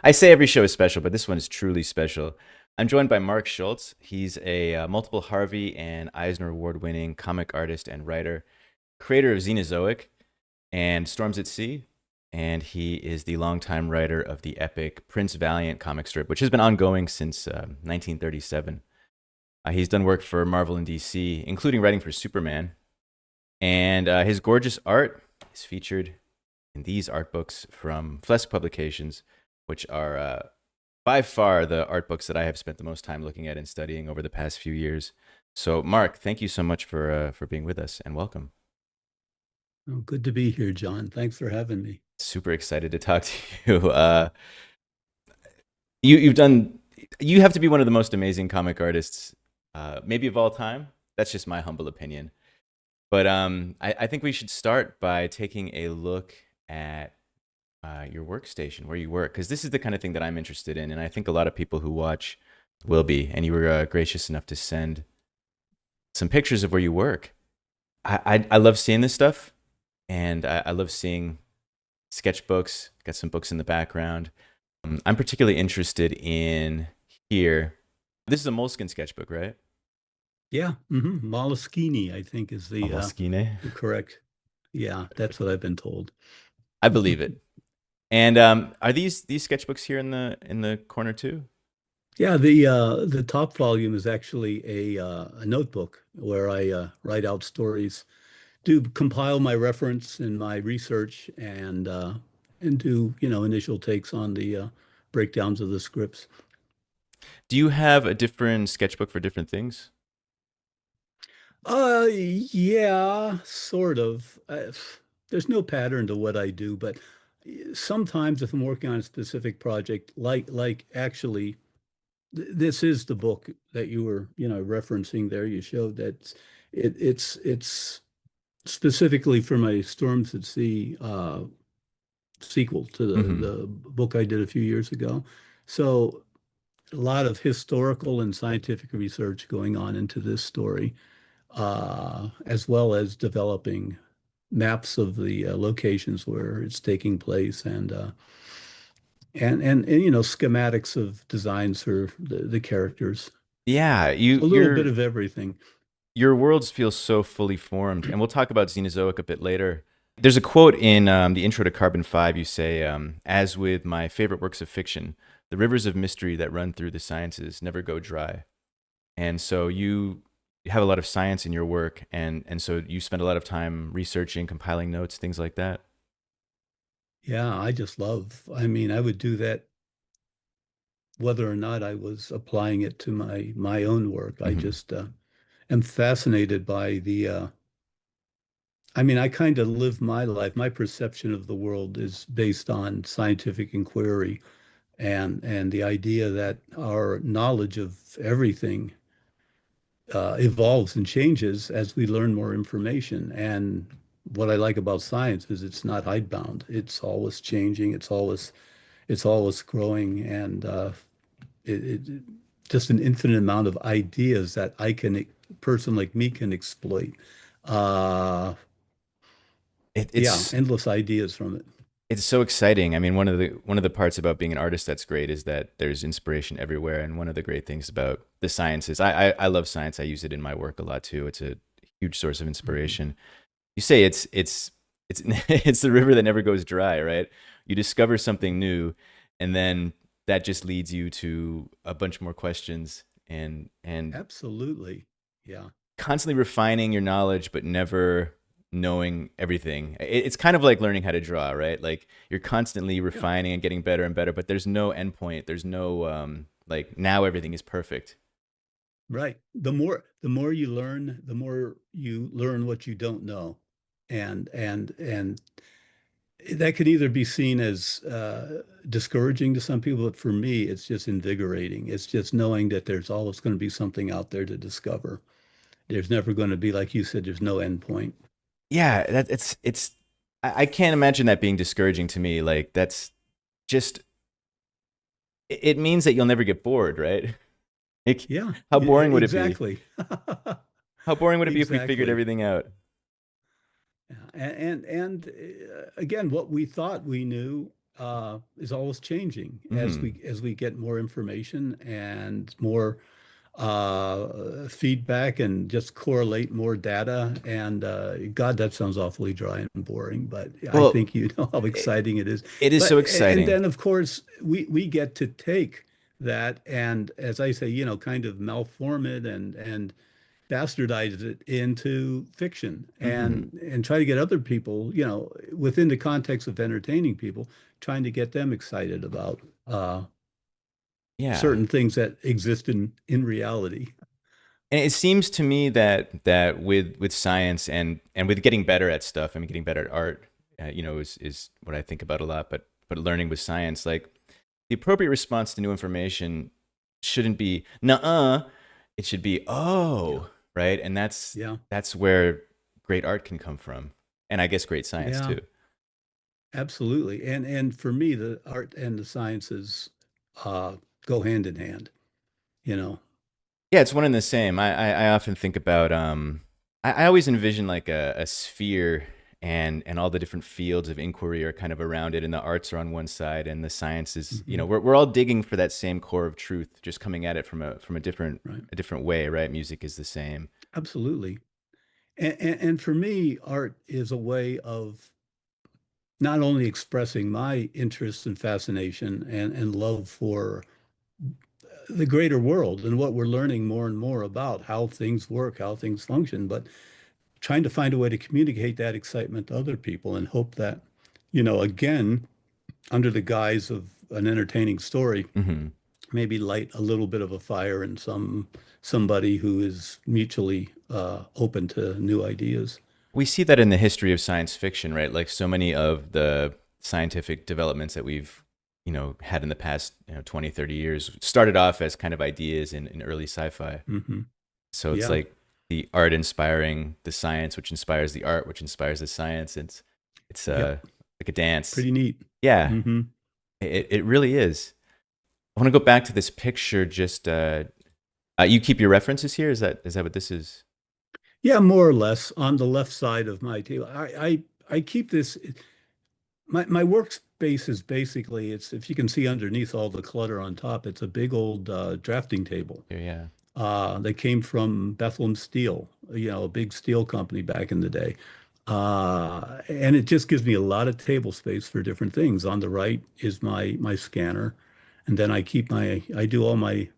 I say every show is special, but this one is truly special. I'm joined by Mark Schultz. He's a multiple Harvey and Eisner Award winning comic artist and writer, creator of Xenozoic and Storms at Sea. And he is the longtime writer of the epic Prince Valiant comic strip, which has been ongoing since 1937. He's done work for Marvel and DC, including writing for Superman. And his gorgeous art is featured in these art books from Flesk Publications, which are by far the art books that I have spent the most time looking at and studying over the past few years. So, Mark, thank you so much for being with us and welcome. Oh, good to be here, John. Thanks for having me. Super excited to talk to you. You've done. You have to be one of the most amazing comic artists, maybe of all time. That's just my humble opinion. But I think we should start by taking a look at your workstation, where you work, because this is the kind of thing that I'm interested in, and I think a lot of people who watch will be. And you were gracious enough to send some pictures of where you work. I love seeing this stuff, and I love seeing sketchbooks. Got some books in the background. I'm particularly interested in here. This is a Moleskine sketchbook, right? Yeah, Moleskine, I think, is A Moleskine. the correct. Yeah, that's what I've been told. I believe it. And are these sketchbooks here in the corner too? Yeah, the top volume is actually a notebook where I write out stories, do compile my reference and my research, and do initial takes on the breakdowns of the scripts. Do you have a different sketchbook for different things? Yeah, sort of. There's no pattern to what I do, but sometimes if I'm working on a specific project, like actually, this is the book that you were, referencing there. You showed that it's specifically for my Storms at Sea sequel to Hmm. the book I did a few years ago. So a lot of historical and scientific research going on into this story, as well as developing maps of the locations where it's taking place and schematics of designs for the characters. Yeah, A little bit of everything. your worlds feel so fully formed, and we'll talk about Xenozoic a bit later. There's a quote in the intro to Carbon 5. You say, as with my favorite works of fiction, the rivers of mystery that run through the sciences never go dry. And so you have a lot of science in your work, and so you spend a lot of time researching, compiling notes, things like that. Yeah, I mean, I would do that whether or not I was applying it to my own work. I Hmm. just am fascinated by I mean, I kind of live my life. My perception of the world is based on scientific inquiry and the idea that our knowledge of everything evolves and changes as we learn more information. And what I like about science is it's not hidebound. It's always changing. It's always growing, and it just an infinite amount of ideas that a person like me can exploit. Uh, It, yeah, it's endless ideas from it. it's so exciting. I mean, one of the parts about being an artist that's great is that there's inspiration everywhere. And one of the great things about the sciences, I love science. I use it in my work a lot too. It's a huge source of Mhm. inspiration. You say it's it's the river that never goes dry, right? You discover something new, and then that just leads you to a bunch more questions and Absolutely. Yeah. constantly refining your knowledge, but never knowing everything. It's kind of like learning how to draw, right? Like you're constantly Yeah. refining and getting better and better, but there's no endpoint. There's no like now everything is perfect. Right. The more you learn, the more you learn what you don't know. And that could either be seen as discouraging to some people, but for me, it's just invigorating. It's just knowing that there's always going to be something out there to discover. There's never going to be, like you said, there's no end point. Yeah, that it's I can't imagine that being discouraging to me. Like that's just it means that you'll never get bored, right? Like Yeah, how boring would it be? exactly. How boring would it be if we figured Exactly. everything out? Yeah. And again, what we thought we knew is always changing Hmm. as we get more information and more feedback and just correlate more data. And God, that sounds awfully dry and boring, but I Well, think you know how it, exciting it is. it is so But and exciting. then of course we get to take that and, as I say, you know, kind of malform it and bastardize it into fiction Hmm. and try to get other people, you know, within the context of entertaining people, trying to get them excited about Yeah. certain things that exist in reality. And it seems to me that with science and with getting better at stuff, I mean, getting better at art, is what I think about a lot. But learning with science, like the appropriate response to new information shouldn't be "nuh-uh," it should be Yeah. "oh," right? And that's Yeah. that's where great art can come from, and I guess great science Yeah. too. Absolutely. And for me, the art and the sciences uh, go hand in hand, you know. Yeah, it's one and the same. I often think about I always envision like a sphere and all the different fields of inquiry are kind of around it and the arts are on one side and the sciences, Hmm. we're all digging for that same core of truth, just coming at it from a different Right. a different way, right? Music is the same. Absolutely. And for me, art is a way of not only expressing my interest and fascination and love for the greater world and what we're learning more and more about how things work, how things function, but trying to find a way to communicate that excitement to other people and hope that, you know, again, under the guise of an entertaining story, Hmm. maybe light a little bit of a fire in somebody who is mutually open to new ideas. We see that in the history of science fiction, right? Like so many of the scientific developments that we've had in the past 20, 30 years started off as kind of ideas in early sci-fi. Hmm. So it's Yeah, like the art inspiring the science, which inspires the art, which inspires the science. It's yep, like a dance. pretty neat. Yeah, Hmm. it really is. I want to go back to this picture. Just you keep your references here. Is that what this is? Yeah, more or less on the left side of my table. I keep this. My workspace is basically, it's, if you can see underneath all the clutter on top, it's a big old drafting table. Here, yeah. They came from Bethlehem Steel, you know, a big steel company back in the day. And it just gives me a lot of table space for different things. On the right is my scanner, and then I do all my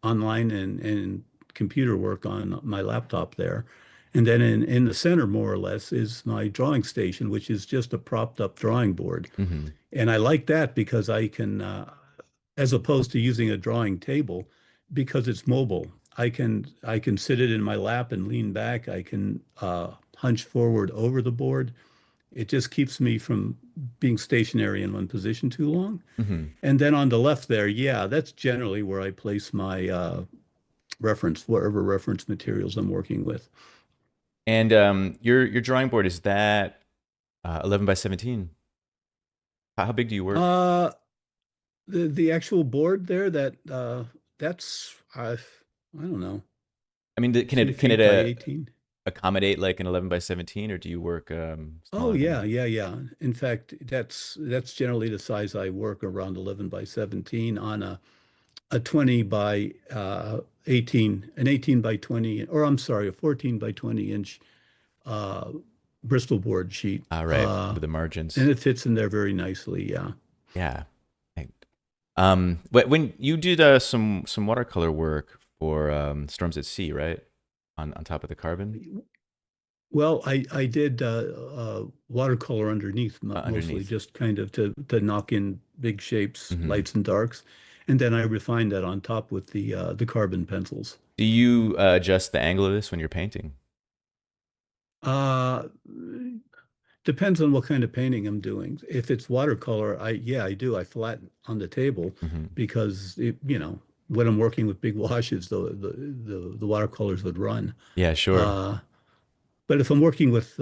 online and computer work on my laptop there. And then in the center, more or less, is my drawing station, which is just a propped up drawing board. Hmm. And I like that because I can, as opposed to using a drawing table, because it's mobile, I can sit it in my lap and lean back. I can hunch forward over the board. It just keeps me from being stationary in one position too long. Hmm. And then on the left there, yeah, that's generally where I place my wherever reference materials I'm working with. And your drawing board is that 11 by 17. How big do you work? Uh, the actual board there, that's I don't know, I mean, can two it can it feet by 18. accommodate like an 11 by 17, or do you work Oh smaller than yeah, that? yeah, yeah. In fact, that's generally the size I work, around 11 by 17 on a 20 by 18, an 18 by 20, or I'm sorry, a 14 by 20 inch uh, Bristol board sheet. All right, with the margins. And it fits in there very nicely. Yeah. Yeah. I- but when you did some watercolor work for Storms at Sea, right? On top of the carbon Well, I did watercolor underneath, mostly underneath. just kind of to knock in big shapes, Hmm. lights and darks, and then I refined that on top with the carbon pencils. Do you adjust the angle of this when you're painting? Uh, Depends on what kind of painting I'm doing. If it's watercolor, I do. I flatten on the table Hmm. because you know, when I'm working with big washes, the watercolors would run. Yeah, sure. Uh, But if I'm working with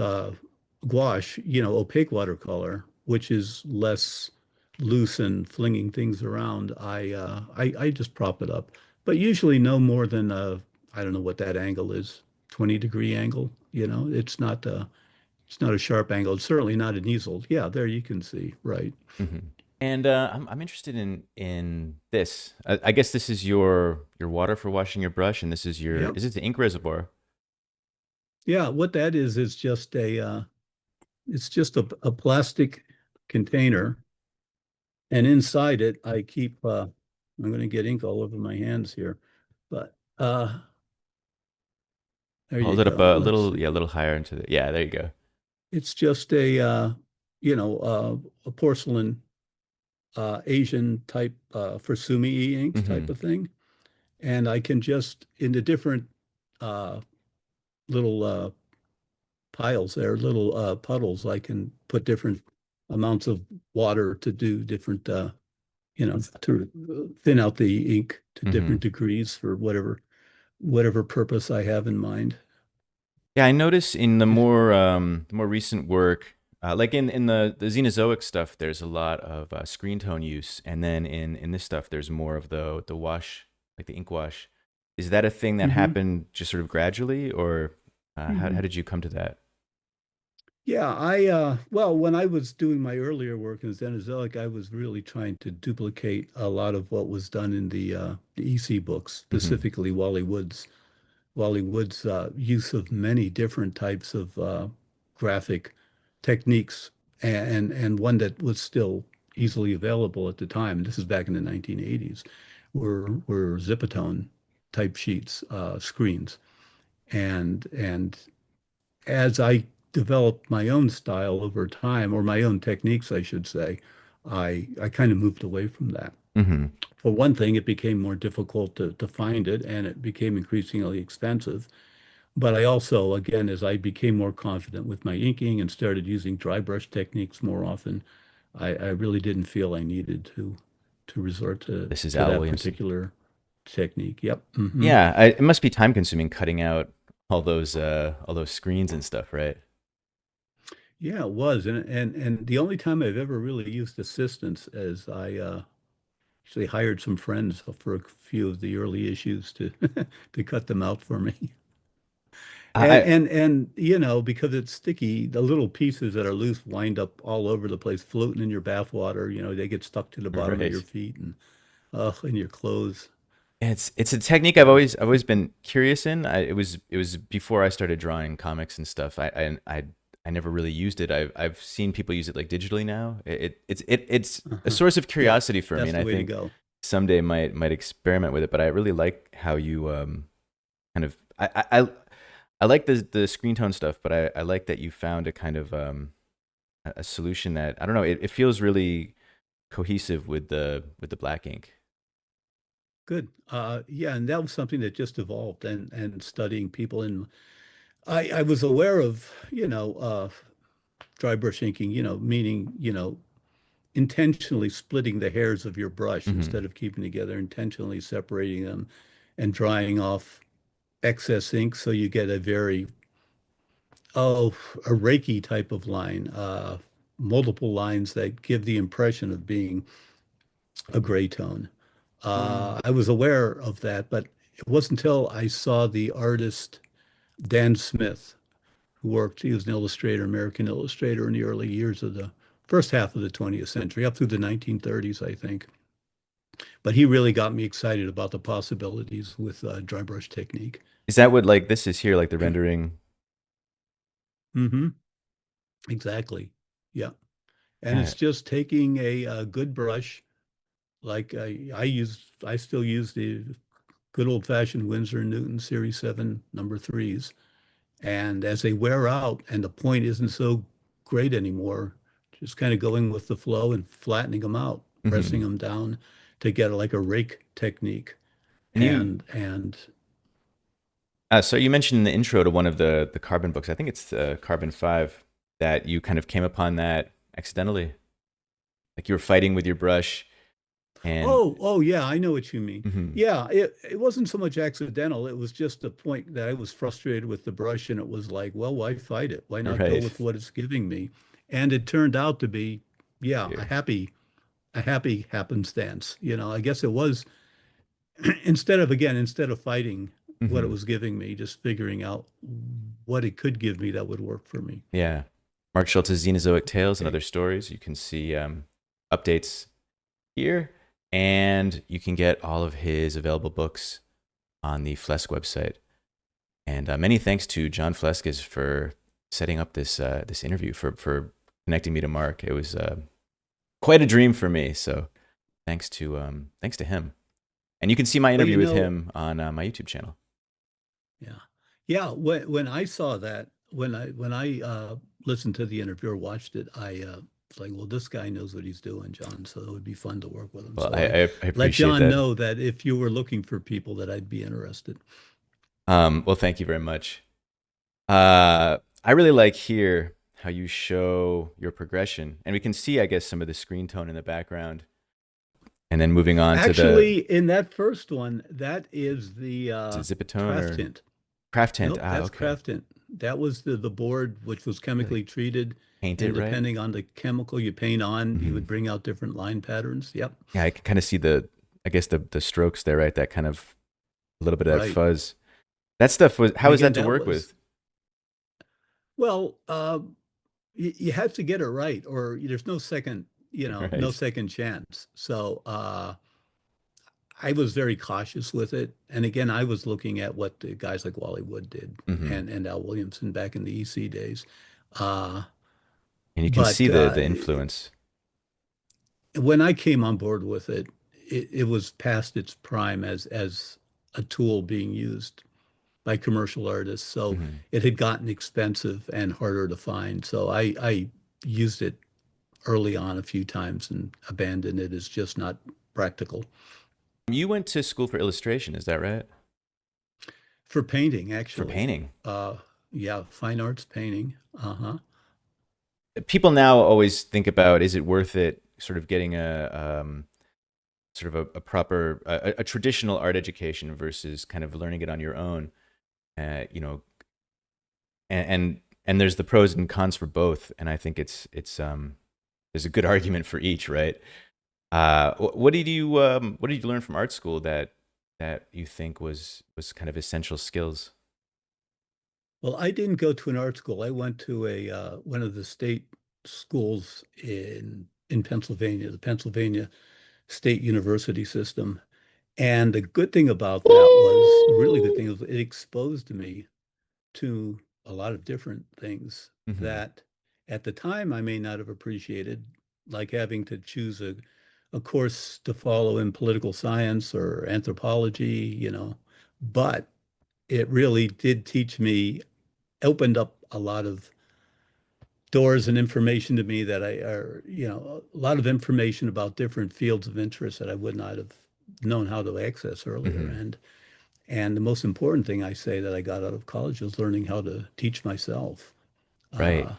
gouache, you know, opaque watercolor, which is less loose and flinging things around, I just prop it up. But usually no more than I don't know what that angle is, 20-degree angle. You know, it's not a sharp angle. It's certainly not an easel. Yeah, there you can see, right. Hmm. And I'm interested in this. I guess this is your water for washing your brush, and this is your Yep. is it the ink reservoir? Yeah, what that is just it's just a plastic container, and inside it I keep I'm going to get ink all over my hands here, but there you Hold it up go. a Let's little, yeah, a see. little higher into the. Yeah, there you go. It's just you know, a porcelain Asian type for sumi inks type Hmm. of thing, and I can just in the different uh, little piles there, little puddles, I can put different amounts of water to do different, you know, to thin out the ink to different Hmm. degrees for whatever purpose I have in mind. Yeah, I notice in the more recent work, like in the Xenozoic stuff, there's a lot of screen tone use, and then in this stuff, there's more of the wash, like the ink wash. Is that a thing that Hmm. happened just sort of gradually, or how Hmm. did you come to that? Yeah, well, when I was doing my earlier work in Xenozoic, I was really trying to duplicate a lot of what was done in the EC books, Hmm. specifically Wally Wood's use of many different types of graphic techniques, and one that was still easily available at the time. This is back in the 1980s, were Zipatone type sheets, screens, and as I developed my own style over time, or my own techniques, I should say, I kind of moved away from that. Hmm. For one thing, it became more difficult to find it, and it became increasingly expensive. But I also, again, as I became more confident with my inking and started using dry brush techniques more often, I really didn't feel I needed to resort This is to Al that Williamson. particular technique. Yep. Hmm. Yeah, it must be time consuming cutting out all those screens and stuff, right? Yeah, it was. And the only time I've ever really used assistance is I actually hired some friends for a few of the early issues to to cut them out for me. I And you know, because it's sticky, the little pieces that are loose wind up all over the place, floating in your bath water. You know, they get stuck to the bottom of your right. feet and in your clothes. It's a technique I've always been curious in. It was before I started drawing comics and stuff. I never really used it. I've seen people use it like digitally now. It's a Uh-huh. source of Yeah, curiosity for me, that's and the I way to think go. someday might experiment with it. But I really like how you kind of I like the screen tone stuff, but I like that you found a kind of a solution that I don't know. It feels really cohesive with the black ink. Good. Yeah, and that was something that just evolved and studying people. And I was aware of, you know, dry brush inking, you know, meaning, you know, intentionally splitting the hairs of your brush Hmm. instead of keeping together, intentionally separating them and drying off excess ink so you get a very, oh, a raky type of line, multiple lines that give the impression of being a gray tone. I was aware of that, but it wasn't until I saw the artist Dan Smith, who worked, he was an illustrator, American illustrator in the early years of the first half of the 20th century, up through the 1930s, I think. But he really got me excited about the possibilities with dry brush technique. Is that what like this is here, like the rendering? Hmm. Exactly. Yeah. And Yeah. it's just taking a good brush, like I still use the good old-fashioned Winsor & Newton Series 7 number threes. And as they wear out and the point isn't so great anymore, just kind of going with the flow and flattening them out, pressing Hmm. them down to get like a rake technique. And you, And so you mentioned in the intro to one of the Carbon books. I think it's Carbon 5 that you kind of came upon that accidentally. Like you were fighting with your brush, and oh yeah, I know what you mean. mhm, Yeah, it wasn't so much accidental. It was just a point that I was frustrated with the brush, and it was like, well, why fight it? Why not go right. with what it's giving me? And it turned out to be, yeah, Yeah. a happy happenstance. You know, I guess it was instead of fighting what it Hmm. was giving me, just figuring out what it could give me that would work for me. Yeah. Mark Schultz's Xenozoic Tales and Okay. Other Stories. You can see. updates here, and you can get all of his available books on the Flesk website. And many thanks to John Fleskes for setting up this interview, for connecting me to Mark. It was quite a dream for me. So thanks to him. And you can see my Well, interview with him on my YouTube channel. yeah. Yeah, when I saw that, when I listened to the interview or watched it, I was like, well, this guy knows what he's doing, John, so it would be fun to work with him. Well, So I let appreciate John that. know that if you were looking for people that I'd be interested. Well, thank you very much. I really like here how you show your progression, and we can see, I guess, some of the screen tone in the background. And then moving on Actually, in that first one, that is the Zipatone craft or tint. craft tint. Nope, Ah, that's okay. craft tint. That was the board which was chemically treated, Paint and it, right? depending on the chemical you paint on, you Mhm. would bring out different line patterns. Yep. Yeah, I can kind of see I guess the strokes there, right? That kind of a little bit of that Right. fuzz. That stuff was, how And is again, that to that work was, with? well, you have to get it right, or there's no second, no Right. second chance. So I was very cautious with it. And again, I was looking at what the guys like Wally Wood did, Hmm. and Al Williamson back in the EC days. Uh, And you can see but the influence. when I came on board with it, it was past its prime as a tool being used by commercial artists. So Hmm. it had gotten expensive and harder to find. So I used it early on a few times and abandoned it as just not practical. You went to school for illustration, is that right? For painting, For actually. painting. Uh, yeah, fine arts painting. Uh-huh. People now always think about, is it worth it sort of getting sort of a proper a traditional art education versus kind of learning it on your own, you know, and there's the pros and cons for both, and I think it's there's a good argument for each, right? What did you learn from art school that you think was kind of essential skills? Well, I didn't go to an art school. I went to a one of the state schools in Pennsylvania, the Pennsylvania State University system. And the good thing about that was, the really good thing was it exposed me to a lot of different things Hmm. that at the time I may not have appreciated, like having to choose a course to follow in political science or anthropology, but it really did teach me, opened up a lot of doors and information to me that a lot of information about different fields of interest that I would not have known how to access earlier. Hmm. And the most important thing I say that I got out of college was learning how to teach myself. Right. Uh,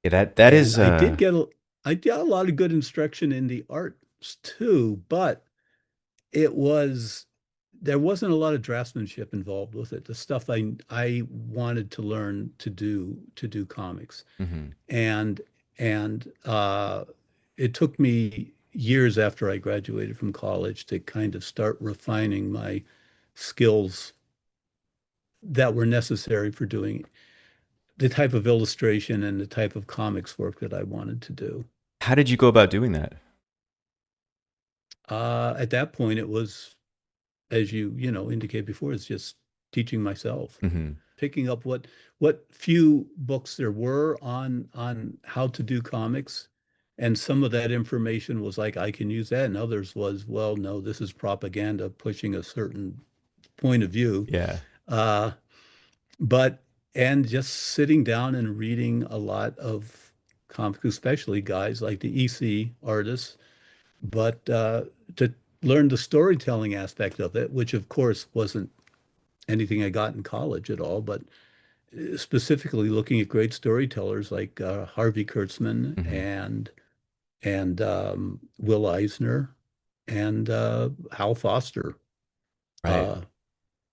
Yeah, that and is I got a lot of good instruction in the arts too, but it was there wasn't a lot of draftsmanship involved with it. The stuff I wanted to learn to do comics. mhm. And it took me years after I graduated from college to kind of start refining my skills that were necessary for doing the type of illustration and the type of comics work that I wanted to do. How did you go about doing that? At that point, it was, as you indicated before, it's just teaching myself, Hmm. picking up what few books there were on how to do comics. And some of that information was like, I can use that. And others was, well, no, this is propaganda pushing a certain point of view. Yeah. Uh, but, and just sitting down and reading a lot of comics, especially guys like the EC artists, but to learn the storytelling aspect of it, which of course wasn't anything I got in college at all, but specifically looking at great storytellers like Harvey Kurtzman Hmm. and Will Eisner and Hal Foster. Right. Uh,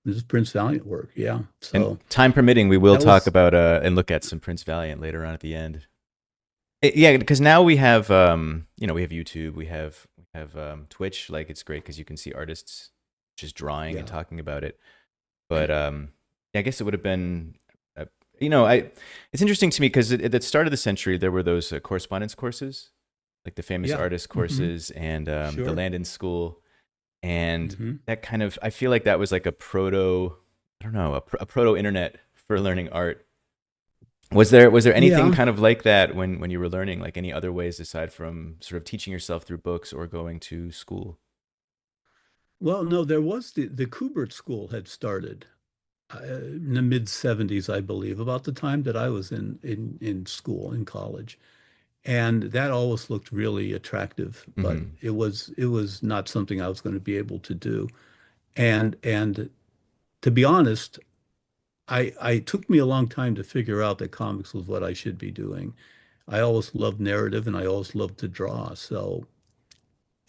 this is Prince Valiant work, yeah. And So time permitting, we will that talk was, about and look at some Prince Valiant later on at the end. Yeah, because now we have we have YouTube, we have Twitch. Like, it's great because you can see artists just drawing and yeah, talking about it. But right. yeah, I guess it would have been, I it's interesting to me because at the start of the century there were those correspondence courses like the famous Yeah. artist Hmm. courses and the Sure. Landon School, and Hmm. that kind of I feel like that was like a proto, I don't know, a proto internet for learning art. Was there anything Yeah. kind of like that when you were learning, like any other ways aside from sort of teaching yourself through books or going to school? Well, no, there was the Kubert School had started in the mid 70s, I believe, about the time that I was in school, in college. And that always looked really attractive, but Hmm. it was not something I was going to be able to do. And to be honest, I took me a long time to figure out that comics was what I should be doing. I always loved narrative and I always loved to draw. So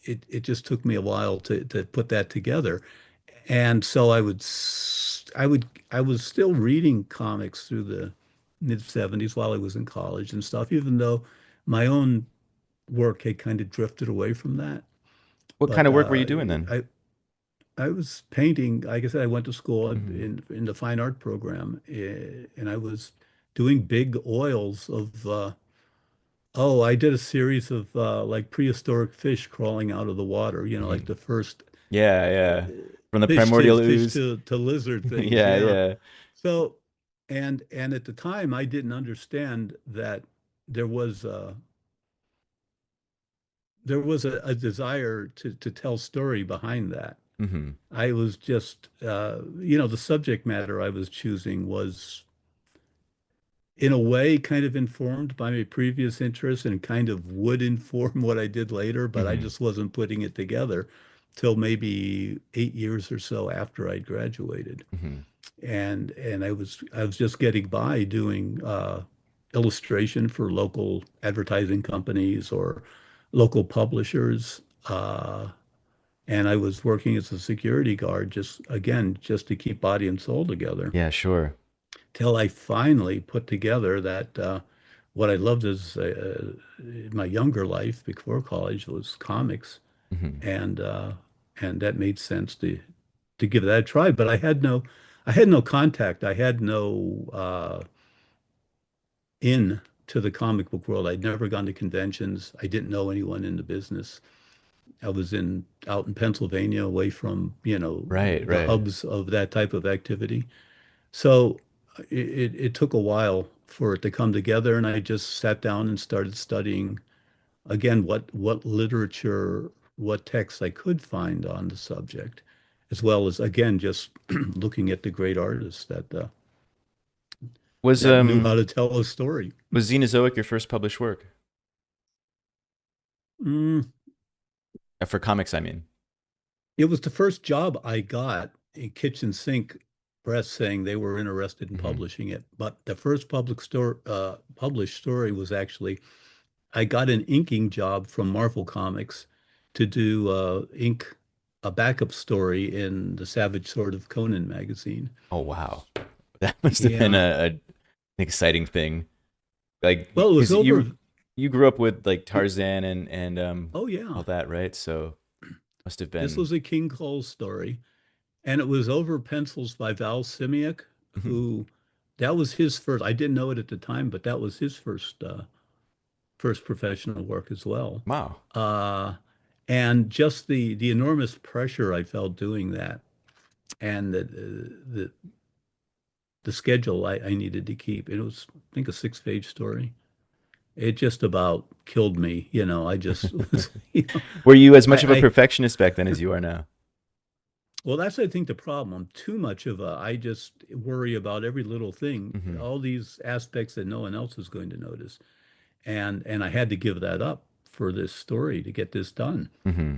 it just took me a while to put that together. And so I was still reading comics through the mid 70s while I was in college and stuff, even though my own work had kind of drifted away from that. What kind But of work were you doing then? I was painting. Like I said, I went to school Hmm. in the fine art program, and I was doing big oils of. Oh, I did a series of like prehistoric fish crawling out of the water. You know, like Hmm. the first Yeah, yeah. From the fish to primordial fish ooze. to lizard things. Yeah, Yeah. yeah. So, and at the time, I didn't understand that there was a a desire to tell story behind that. Hmm. I was just, you know, the subject matter I was choosing was, in a way, kind of informed by my previous interests and kind of would inform what I did later, but I Hmm. just wasn't putting it together till maybe 8 years or so after I'd graduated. Hmm. And I was just getting by doing illustration for local advertising companies or local publishers. And I was working as a security guard, just again, just to keep body and soul together, Yeah, sure. till I finally put together that what I loved is my younger life before college was comics, Hmm. and uh, and that made sense to give that a try. But I had no contact. I had no in to the comic book world. I'd never gone to conventions. I didn't know anyone in the business. I was in out in Pennsylvania, away from, you know, Right, the right. hubs of that type of activity. So it took a while for it to come together, and I just sat down and started studying again what literature, what texts I could find on the subject, as well as again just looking at the great artists Was that knew how um to tell a story. was Xenozoic your first published work? Mm, For comics, I mean. it was the first job I got in kitchen sink press saying they were interested in Hmm. publishing it. But the first published story was actually I got an inking job from Marvel Comics to do ink a backup story in the Savage Sword of Conan magazine. Oh wow. That must have been Yeah. an exciting thing. Like Well, it was because over. you grew up with like It, Tarzan and oh yeah. all that, right? So must have This been. was a King Cole story, and it was over pencils by Val Simiak, Mhm. who that was his first. I didn't know it at the time, but that was his first professional work as well. Wow. Uh, and just the enormous pressure I felt doing that, and the schedule I needed to keep. It was, I think, a 6 page story. It just about killed me. You know, I just was, you know, Were you as much of a I perfectionist back then as you are now? well, that's, I think, the problem. I'm too much of a, I just worry about every little thing, Hmm. all these aspects that no one else is going to notice. And I had to give that up for this story to get this done. Hmm.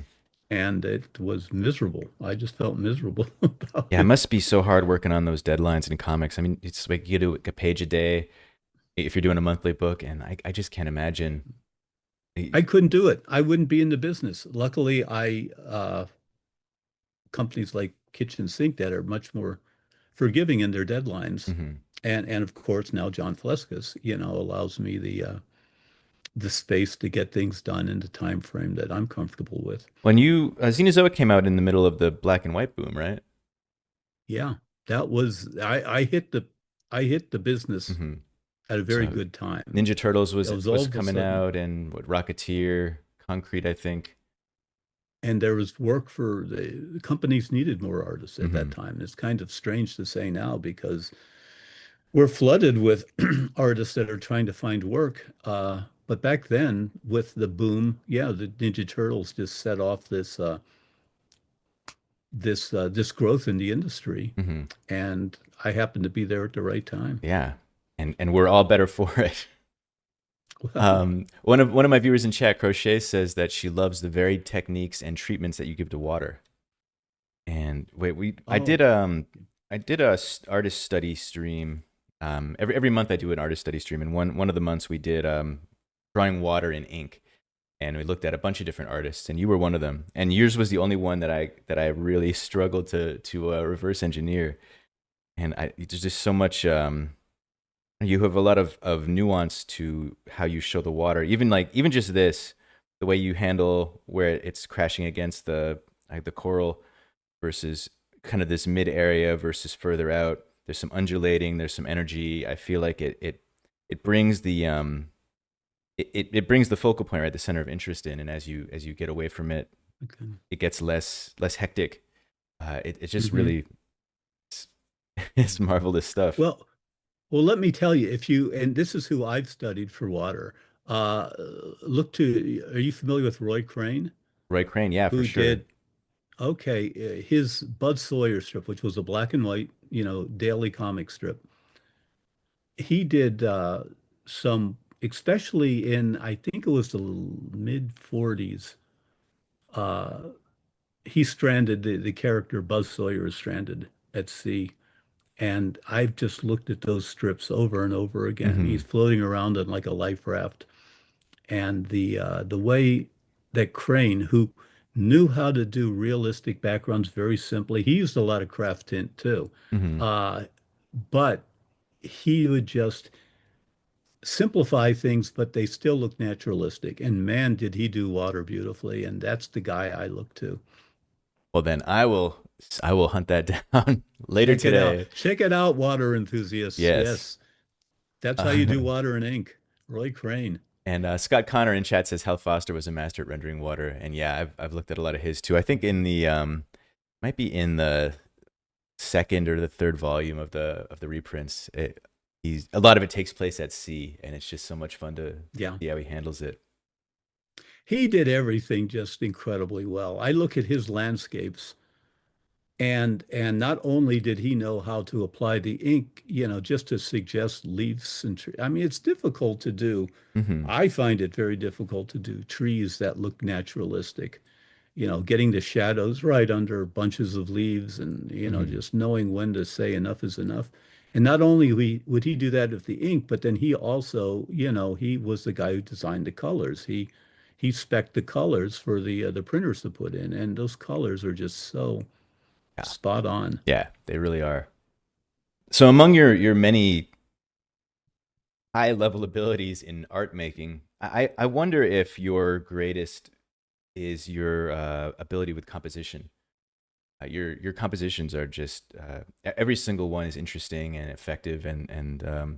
And it was miserable. I just felt miserable about Yeah, it it. must be so hard working on those deadlines in comics. I mean, it's like you do a page a day if you're doing a monthly book, and I just can't imagine. I couldn't do it. I wouldn't be in the business. Luckily, I companies like Kitchen Sink that are much more forgiving in their deadlines. Hmm. And of course now John Fleskus, you know, allows me the space to get things done in the time frame that I'm comfortable with. When you Xenozoic came out in the middle of the black and white boom, right? Yeah, that was I hit the business Hmm. at a very So good time. Ninja Turtles It was was all of a coming sudden, out, and what Rocketeer. concrete, I think. And there was work for the companies needed more artists at that Hmm. time. It's kind of strange to say now because we're flooded with artists that are trying to find work. But back then, with the boom, yeah, the Ninja Turtles just set off this growth in the industry, Hmm. and I happened to be there at the right time. Yeah, and we're all better for it. Well, One of my viewers in chat, Crochet, says that she loves the varied techniques and treatments that you give to water. And wait, we oh, I did a artist study stream. Every month I do an artist study stream, and one of the months we did drawing water in ink, and we looked at a bunch of different artists, and you were one of them. And yours was the only one that I really struggled to reverse engineer. And there's just so much. You have a lot of nuance to how you show the water. Even just this, the way you handle where it's crashing against the coral versus kind of this mid area versus further out. There's some undulating. There's some energy. I feel like it brings it brings the focal point, right, the center of interest in, and as you get away from it, okay. it gets less hectic. It's just Hmm. really it's, it's marvelous stuff. Well, well, let me tell you, if you, and this is who I've studied for water, uh, are you familiar with Roy Crane, Roy Crane, yeah, for who sure. did, okay, his Bud Sawyer strip, which was a black and white, daily comic strip. He did some, especially in, I think it was the mid 40s. Uh, he stranded, the character Buzz Sawyer is stranded at sea. And I've just looked at those strips over and over again. Hmm. He's floating around in like a life raft. And the way that Crane, who knew how to do realistic backgrounds very simply, he used a lot of craft tint too. Hmm. Uh, but he would just simplify things, but they still look naturalistic. And man, did he do water beautifully. And that's the guy I look to. Well, then I will hunt that down later Check it out. today. Check it out, water enthusiasts. Yes. Yes, that's how you Uh, do water and ink. Roy Crane. and Scott Connor in chat says Hal Foster was a master at rendering water, and yeah, I've looked at a lot of his too. I think in the might be in the second or the third volume of the reprints. He's a lot of it takes place at sea, and it's just so much fun to Yeah. see how he handles it. He did everything just incredibly well. I look at his landscapes and not only did he know how to apply the ink, just to suggest leaves and trees. I mean, it's difficult to do. Hmm. I find it very difficult to do trees that look naturalistic. Getting the shadows right under bunches of leaves and, Hmm. just knowing when to say enough is enough. And not only would he do that with the ink, but then he also, he was the guy who designed the colors. He spec'd the colors for the printers to put in, and those colors are just so Yeah, spot on. yeah, they really are. So among your many high level abilities in art making, I wonder if your greatest is your ability with composition. Your compositions are just every single one is interesting and effective, and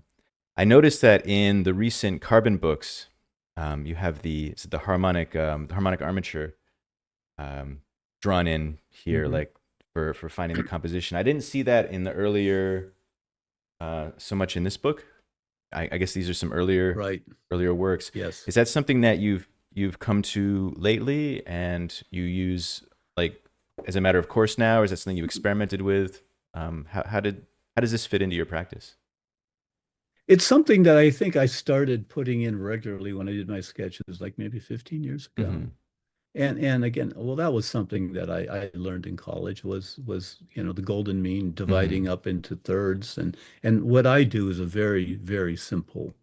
I noticed that in the recent Carbon books, you have the harmonic armature um, drawn in here, Hmm. like for finding the composition. I didn't see that in the earlier so much in this book. I guess these are some Right. earlier works. Yes. Is that something that you've come to lately, and you use like as a matter of course now, or is that something you experimented with? How does this fit into your practice? It's something that I think I started putting in regularly when I did my sketches, like maybe 15 years ago. Hmm. And again, well, that was something that I learned in college was the golden mean, dividing Hmm. up into thirds, and what I do is a very, very simple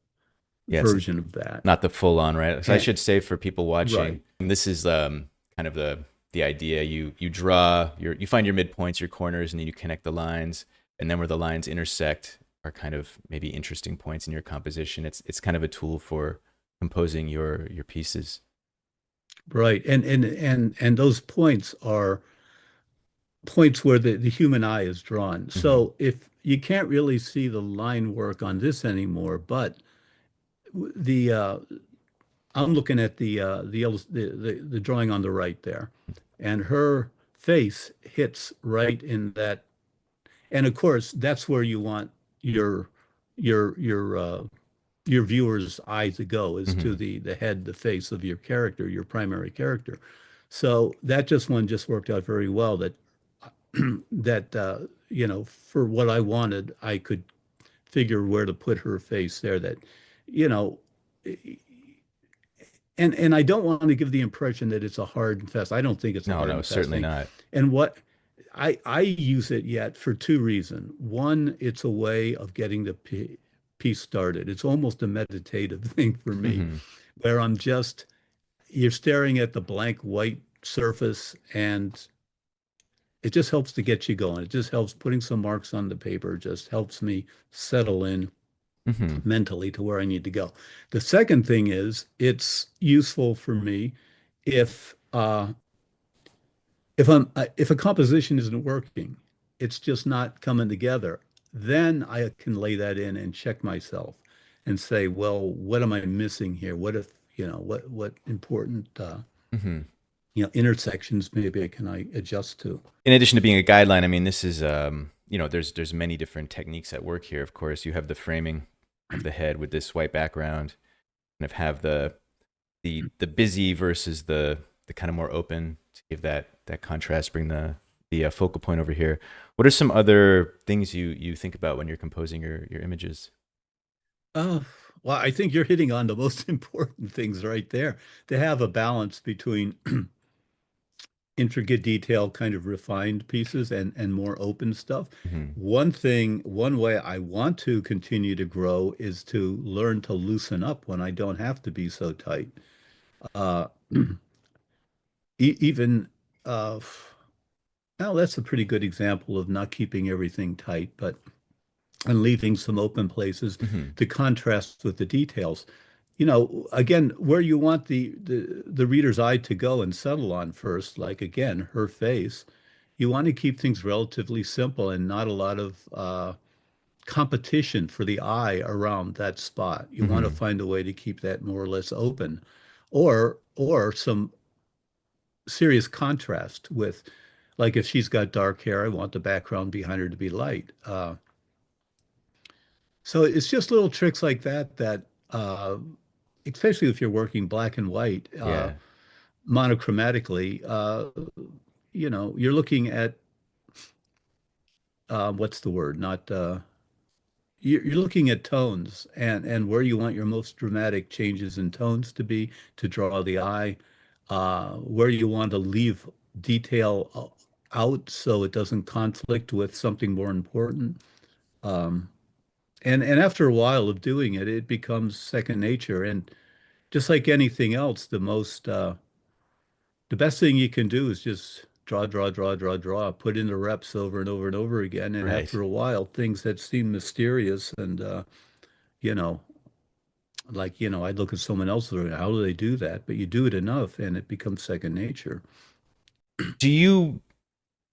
Yeah, it's version of that. not the full on, right? So I And should say for people watching, right, and this is kind of the idea. You draw you find your midpoints, your corners, and then you connect the lines, and then where the lines intersect are kind of maybe interesting points in your composition. It's kind of a tool for composing your pieces. right. And those points are points where the human eye is drawn. Hmm. So if you can't really see the line work on this anymore, but the I'm looking at the drawing on the right there, and her face hits right in that. And of course, that's where you want your your your uh, your viewer's eye to go, is to Hmm. the head, the face of your character, your primary character. So that just one just worked out very well. That that for what I wanted, I could figure where to put her face there. That you know, and I don't want to give the impression that it's a hard and fast. I don't think it's a No, hard no, and fast certainly thing. not. And what I use it yet for two reasons. One, it's a way of getting the piece started. It's almost a meditative thing for me, Hmm. where you're staring at the blank white surface, and it just helps to get you going. It just helps putting some marks on the paper, just helps me settle in Hmm. mentally to where I need to go. The second thing is it's useful for me if if a composition isn't working, it's just not coming together, then I can lay that in and check myself and say, well, what am I missing here? What if, what important Hmm. intersections maybe I adjust to? In addition to being a guideline, I mean, this is there's many different techniques at work here. Of course, you have the framing of the head with this white background, kind of have the busy versus the kind of more open to give that contrast, bring the focal point over here. What are some other things you think about when you're composing your images? Oh, well, I think you're hitting on the most important things right there. To have a balance between intricate detail, kind of refined pieces, and more open stuff. Hmm. One way I want to continue to grow is to learn to loosen up when I don't have to be so tight. Uh, even, uh, well, that's a pretty good example of not keeping everything tight, but and leaving some open places Hmm. to contrast with the details. Again, where you want the reader's eye to go and settle on first, like again, her face, you want to keep things relatively simple and not a lot of competition for the eye around that spot. You want to Hmm. find a way to keep that more or less open, or some serious contrast with, like if she's got dark hair, I want the background behind her to be light. So it's just little tricks like that especially if you're working black and white, Yeah. monochromatically, you're looking at what's the word? Not you're looking at tones and where you want your most dramatic changes in tones to be to draw the eye, where you want to leave detail out so it doesn't conflict with something more important. Um, and after a while of doing it, it becomes second nature. And just like anything else, the best thing you can do is just draw, draw, draw, draw, draw, put in the reps over and over and over again. And Right. after a while, things that seem mysterious and, you know, I'd look at someone else and how do they do that? But you do it enough and it becomes second nature. Do you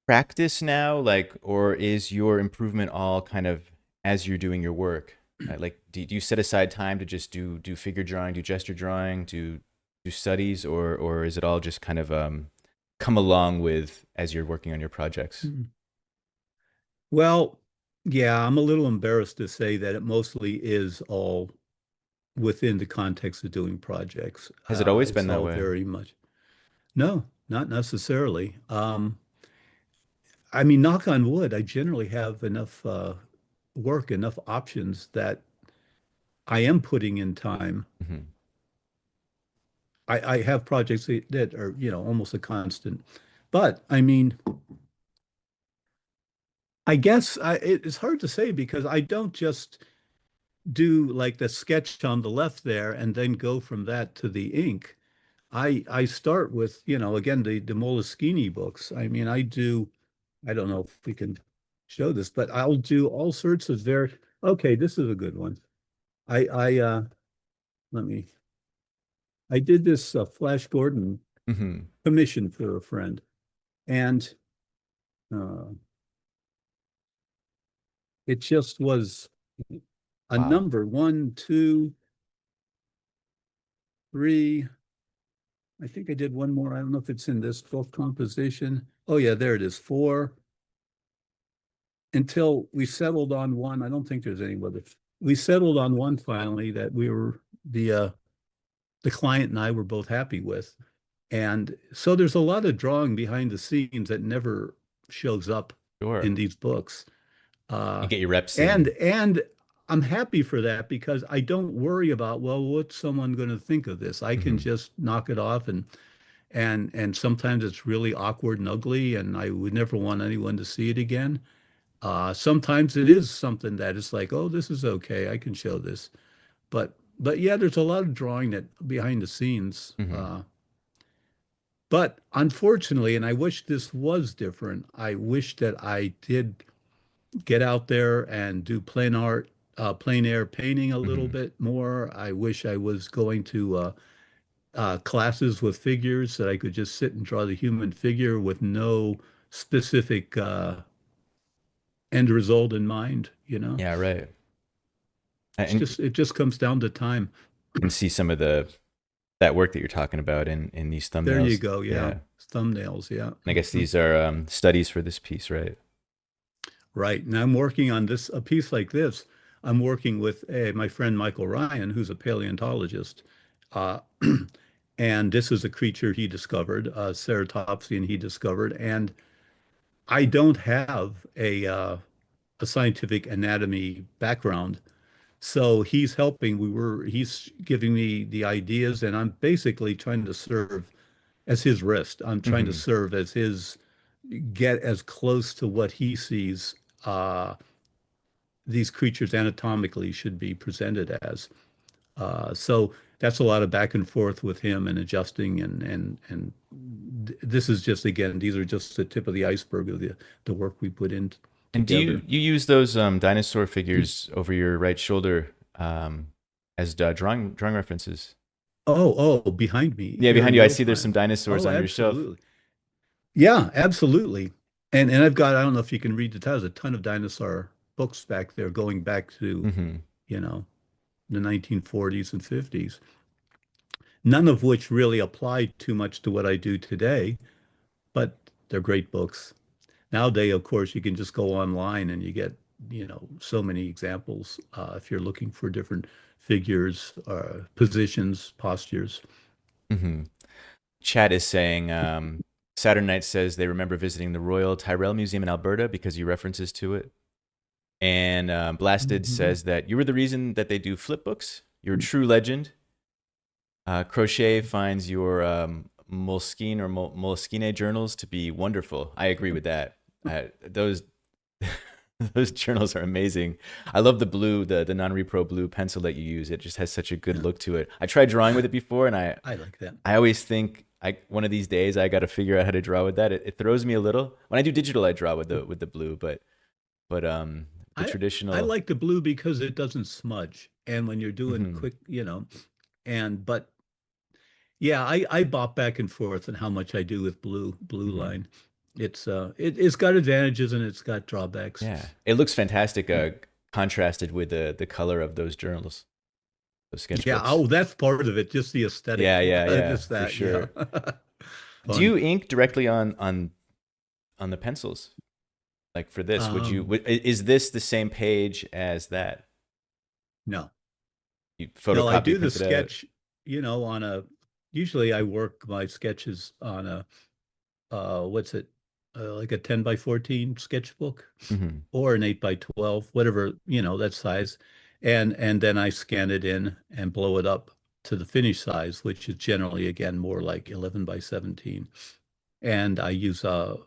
practice now, like, or is your improvement all kind of as you're doing your work? Like, do you set aside time to just do figure drawing, do gesture drawing, do studies, or is it all just kind of come along with as you're working on your projects? Mhm. Well, yeah, I'm a little embarrassed to say that it mostly is all within the context of doing projects. Has it always been It's that all way? very much. No, not necessarily. I mean, knock on wood, I generally have enough work, enough options that I am putting in time. Hmm. I have projects that are, almost a constant. But I mean, I guess it's hard to say because I don't just do like the sketch on the left there and then go from that to the ink. I start with, again, the Moleskine books. I mean, I don't know if we can show this, but I'll do all sorts of okay, this is a good one. I let me, I did this Flash Gordon Hmm. commission for a friend, and uh, it just was a Wow. number one, two, three. I think I did one more. I don't know if it's in this book composition. Oh yeah, there it is. Four until we settled on one. I don't think there's any other. We settled on one finally that we were the client and I were both happy with. And so there's a lot of drawing behind the scenes that never shows up Sure. in these books. You Uh, get your reps and in. and I'm happy for that because I don't worry about, well, what's someone going to think of this? I can Hmm. just knock it off and sometimes it's really awkward and ugly, and I would never want anyone to see it again. Sometimes it is something that is like, oh, this is okay, I can show this. But yeah, there's a lot of drawing that behind the scenes. Hmm. But unfortunately, and I wish this was different, I wish that I did get out there and do plein air painting a little Hmm. bit more. I wish I was going to classes with figures that I could just sit and draw the human figure with no specific end result in mind, you know? Yeah, right. It's And just it just comes down to time. can see some of the that work that you're talking about in these There you thumbnails. go. Yeah. Yeah. Thumbnails. Yeah. And I guess these are studies for this piece, right? Right. And I'm working on this, a piece like this. I'm working with my friend Michael Ryan, who's a paleontologist. Uh, and this is a creature he discovered, a ceratopsian he discovered. And I don't have a scientific anatomy background. So he's helping. He's giving me the ideas, and I'm basically trying to serve as his wrist. I'm trying to Hmm. serve as his, get as close to what he sees these creatures anatomically should be presented as. So that's a lot of back and forth with him and adjusting and this is just, again, these are just the tip of the iceberg of the work we put in And do together. you use those dinosaur figures over your right shoulder as drawing references? Oh, behind me Yeah, here behind in you, I real see there's some time. dinosaurs Oh, on your shelf. absolutely. Yeah, absolutely. And I've got, I don't know if you can read the titles, a ton of dinosaur books back there going back to, Hmm. you know, the 1940s and 50s. None of which really apply too much to what I do today, but they're great books. Nowadays, of course, you can just go online and you get, so many examples if you're looking for different figures, positions, postures. Hmm. Chat is saying Saturn Knight says they remember visiting the Royal Tyrrell Museum in Alberta because you references to it. And Blasted Mhm. says that you were the reason that they do flip books. You're a true legend. Crochet finds your Moleskine or Moleskine journals to be wonderful. I agree with that. Those those journals are amazing. I love the blue, the non-repro blue pencil that you use. It just has such a good Yeah, look to it. I tried drawing with it before, and I like that. I always think one of these days I got to figure out how to draw with that. It throws me a little. When I do digital, I draw with the blue, but the I I traditional. like the blue because it doesn't smudge. And when you're doing Hmm. quick, but yeah, I bop back and forth on how much I do with blue Hmm. line. It's got advantages and it's got drawbacks. Yeah, it looks fantastic. Contrasted with the color of those journals, those Yeah, sketchbooks. oh, that's part of it, just the aesthetic. Yeah, yeah, yeah, Just for that, yeah. sure. Do Fun. you ink directly on the pencils? Like for this, would you? Um, Is this the same page as that? no. You No, I photocopy, do the print it out. sketch, on usually I work my sketches on what's it, like a 10 by 14 sketchbook Hmm. or an 8 by 12, whatever, that size. And then I scan it in and blow it up to the finished size, which is generally, again, more like 11 by 17. And I use a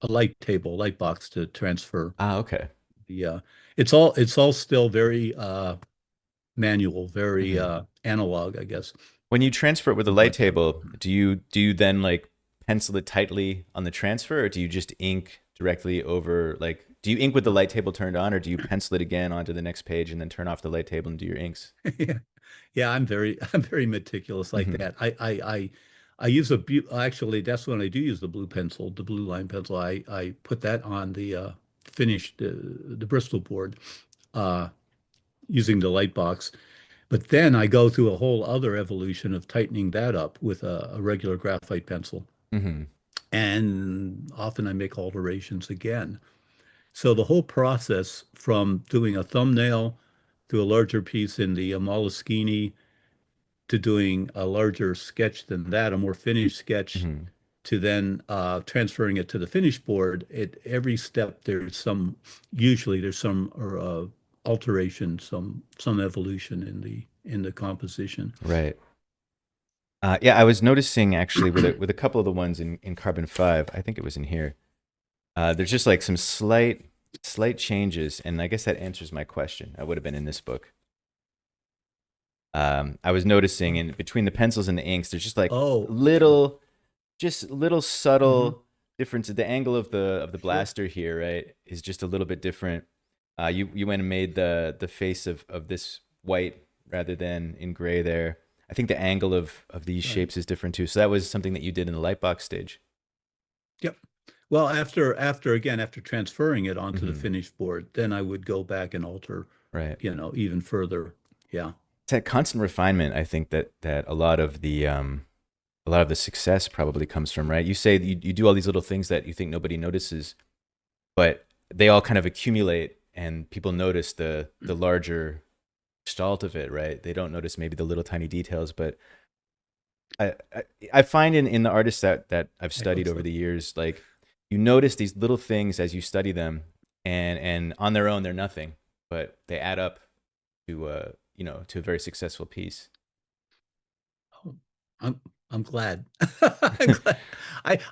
light box to transfer Ah, okay. the, it's all still very manual, very Hmm. analog, I guess. When you transfer it with a light But table, do you then like pencil it tightly on the transfer, or do you just ink directly over? Like, do you ink with the light table turned on, or do you pencil it again onto the next page and then turn off the light table and do your inks? yeah, yeah, I'm very meticulous like Hmm. that. I use actually that's when I do use the blue pencil, the blue line pencil. I put that on the finished the Bristol board uh using the light box. But then I go through a whole other evolution of tightening that up with a regular graphite pencil. Hmm. And often I make alterations again. So the whole process from doing a thumbnail to a larger piece in the Moleskine to doing a larger sketch than that, a more finished sketch, Hmm. to then transferring it to the finished board, at every step usually there's some alteration, some evolution in the composition. Right. Yeah, I was noticing actually with a couple of the ones in Carbon 5, I think it was in here. There's just like some slight changes, and I guess that answers my question. I would have been in this book. I was noticing in between the pencils and the inks, there's just like Oh, little mhm, subtle differences. The angle of the sure. blaster here, right, is just a little bit different. You went and made the face of this white rather than in gray there. I think the angle of these Right. shapes is different too. So that was something that you did in the lightbox stage. Yep. Well, after transferring it onto the Hmm. finished board, then I would go back and alter, Right. even further. Yeah. It's that constant refinement. I think that a lot of the success probably comes from, right. You say that you do all these little things that you think nobody notices, but they all kind of accumulate, and people notice the larger gestalt of it, right? They don't notice maybe the little tiny details, but I find in the artists that I've I hope studied over so. the years, like you notice these little things as you study them, and on their own they're nothing, but they add up to to a very successful piece. Oh, I'm glad. I'm glad.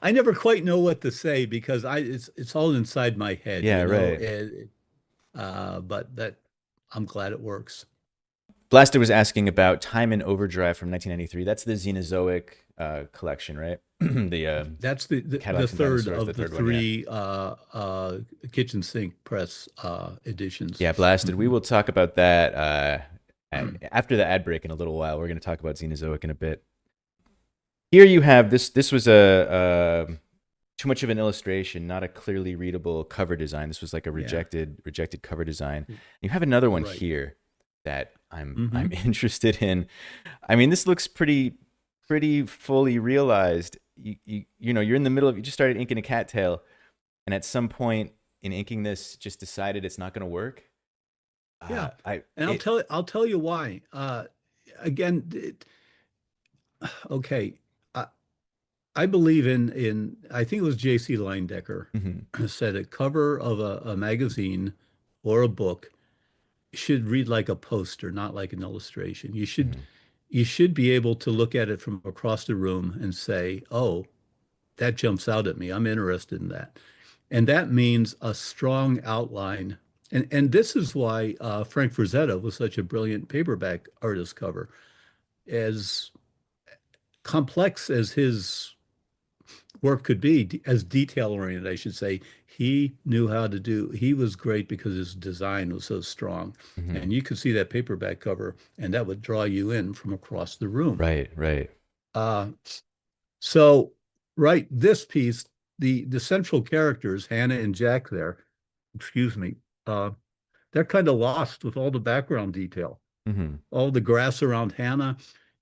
I never quite know what to say because it's all inside my head, Yeah, right. but that I'm glad it works. Blaster was asking about Time in Overdrive from 1993. That's the Xenozoic collection, right? The That's the Cadillacs and third Dinosaurs, the of the third one, yeah. three kitchen sink press editions. Yeah, Blasted. We Mhm. will talk about that after the ad break in a little while. We're going to talk about Xenozoic in a bit. Here you have this. This was a too much of an illustration, not a clearly readable cover design. This was like a Yeah, rejected cover design. You have another one right. here that I'm Hmm. interested in. I mean, this looks pretty fully realized. You're in the middle of you just started inking a cattail, and at some point in inking this, just decided it's not going to work. Yeah, I and it. I'll tell you why. Again, okay. I, I believe I think it was J.C. Leyendecker Mhm, said a cover of a magazine or a book should read like a poster, not like an illustration. mhm, You should be able to look at it from across the room and say, "Oh, that jumps out at me. I'm interested in that." And that means a strong outline. And this is why Frank Frazetta was such a brilliant paperback artist cover. As complex as his work could be, as detail oriented, I should say, he was great because his design was so strong. mhm. And you could see that paperback cover, and that would draw you in from across the room. Right, right. Uh, so, right, this piece, the central characters, Hannah and Jack there, excuse me, uh, they're kind of lost with all the background detail. Mhm, All the grass around Hannah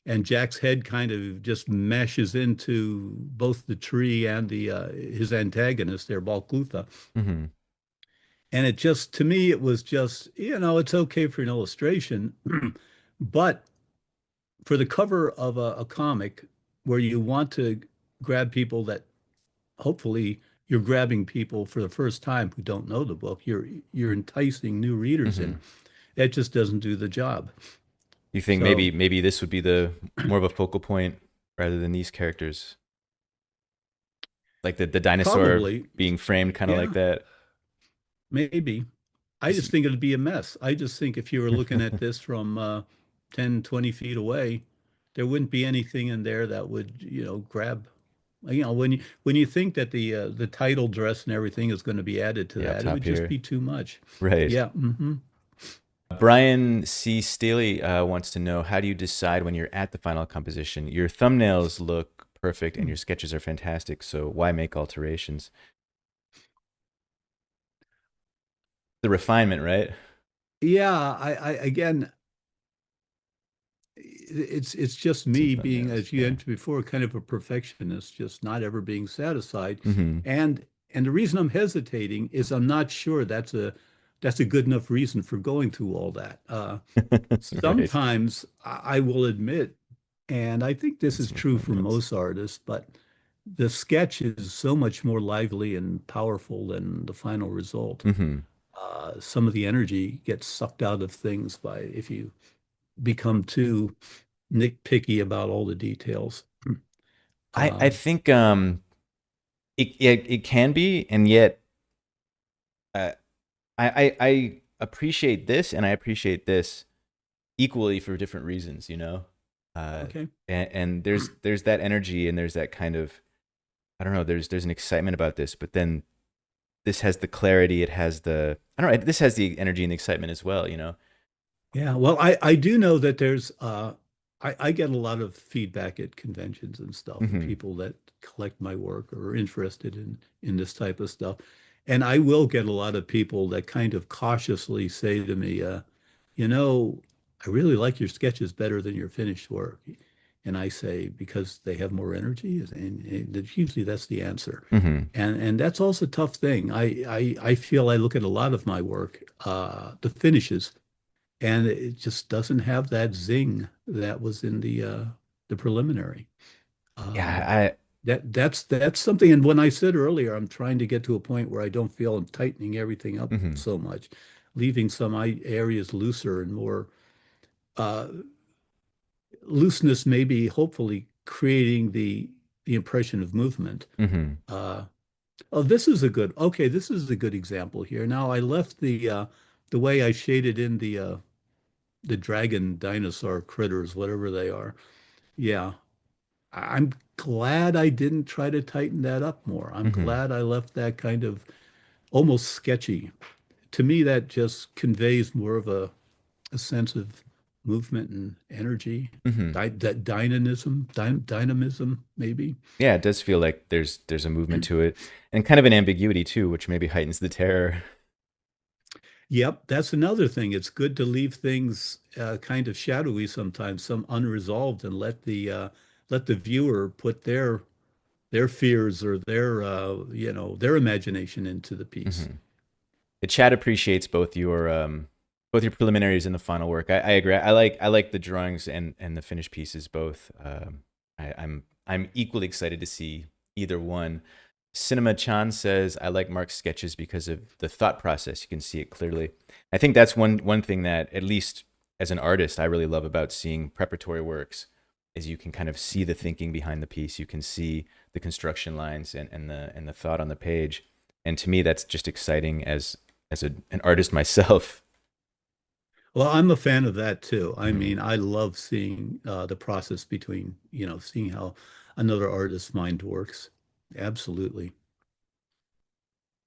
and Jack's head kind of just meshes into both the tree and the his antagonist there, Balclutha. mhm, And it just, to me, it was just, it's okay for an illustration, but for the cover of a comic where you want to grab people that hopefully you're grabbing people for the first time who don't know the book, you're enticing new readers in. mhm. That just doesn't do the job. You think So maybe this would be the more of a focal point rather than these characters, like the dinosaur probably, being framed kind of like yeah, that. maybe. I This- just think it'd be a mess. I just think if you were looking at this from 10, 20 feet away, there wouldn't be anything in there that would, grab. When you think that the title dress and everything is going to be added to yeah, up that, it would top just here. be too much. Right. Yeah. Hmm. Brian C. Staley wants to know, how do you decide when you're at the final composition? Your thumbnails look perfect and your sketches are fantastic, so why make alterations? The refinement, right? Yeah. I again, it's just me Something being, else. as you Yeah. mentioned before, kind of a perfectionist, just not ever being satisfied. Mm-hmm. And the reason I'm hesitating is I'm not sure that's a good enough reason for going through all that. Right. Sometimes I will admit, and I think this Let's is make true my for notes. most artists, but the sketch is so much more lively and powerful than the final result. Mm-hmm. Some of the energy gets sucked out of things by if you become too nitpicky about all the details. I Um, think it can be, and yet uh, I appreciate this and I appreciate this equally for different reasons, you know. Uh, okay. and there's that energy and there's that kind of, I don't know, there's an excitement about this, but then this has the clarity, it has the, I don't know, this has the energy and the excitement as well, you know. Yeah, well, I do know that there's I get a lot of feedback at conventions and stuff and Hmm. people that collect my work or are interested in this type of stuff. And I will get a lot of people that kind of cautiously say to me, you know, I really like your sketches better than your finished work. And I say, because they have more energy, and usually that's the answer. Hmm. And that's also a tough thing. I feel I look at a lot of my work, the finishes, and it just doesn't have that zing that was in the preliminary. Um, Yeah, that's something. And when I said earlier, I'm trying to get to a point where I don't feel I'm tightening everything up hmm. so much, leaving some areas looser and more uh, looseness, maybe hopefully creating the impression of movement. Hmm. Uh, oh, this is a good example here. Now I left the way I shaded in the dragon dinosaur critters, whatever they are. Yeah, I'm glad I didn't try to tighten that up more. I'm Hmm. glad I left that kind of almost sketchy. To me, that just conveys more of a sense of movement and energy, Hmm. that dynamism, maybe. Yeah, it does feel like there's a movement to it and kind of an ambiguity too, which maybe heightens the terror. Yep, that's another thing. It's good to leave things kind of shadowy sometimes, some unresolved, and let the viewer put their fears or their imagination into the piece. Hmm. The chat appreciates both your preliminaries and the final work. I agree. I like the drawings and the finished pieces both. I'm equally excited to see either one. Cinema Chan says I like Mark's sketches because of the thought process. You can see it clearly. I think that's one thing that, at least as an artist, I really love about seeing preparatory works is you can kind of see the thinking behind the piece. You can see the construction lines and the thought on the page. And to me, that's just exciting as an artist myself. Well, I'm a fan of that too. I Mhm. mean, I love seeing the process between, seeing how another artist's mind works. Absolutely.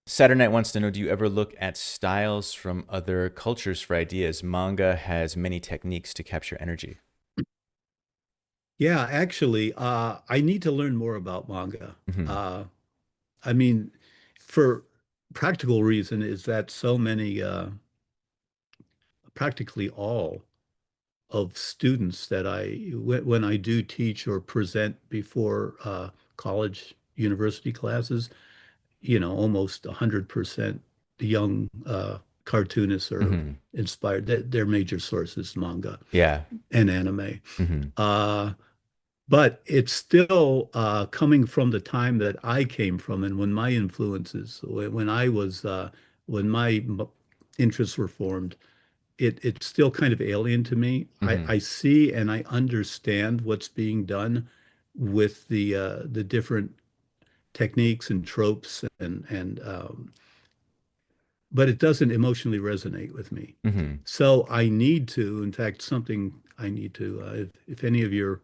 Saturday Night wants to know, do you ever look at styles from other cultures for ideas? Manga has many techniques to capture energy. Yeah, actually, I need to learn more about manga. Hmm. Uh, I mean, for practical reason is that so many, practically all of students that when I do teach or present before college, university classes, almost 100% the young cartoonists are Hmm. inspired. Their major sources, manga Yeah. and anime. Hmm. Uh, but it's still coming from the time that I came from and when my influences, when I was, when my interests were formed, it's still kind of alien to me. Hmm. I see and I understand what's being done with the different techniques and tropes and but it doesn't emotionally resonate with me. Hmm. So I need to, in fact, something I need to, if any of your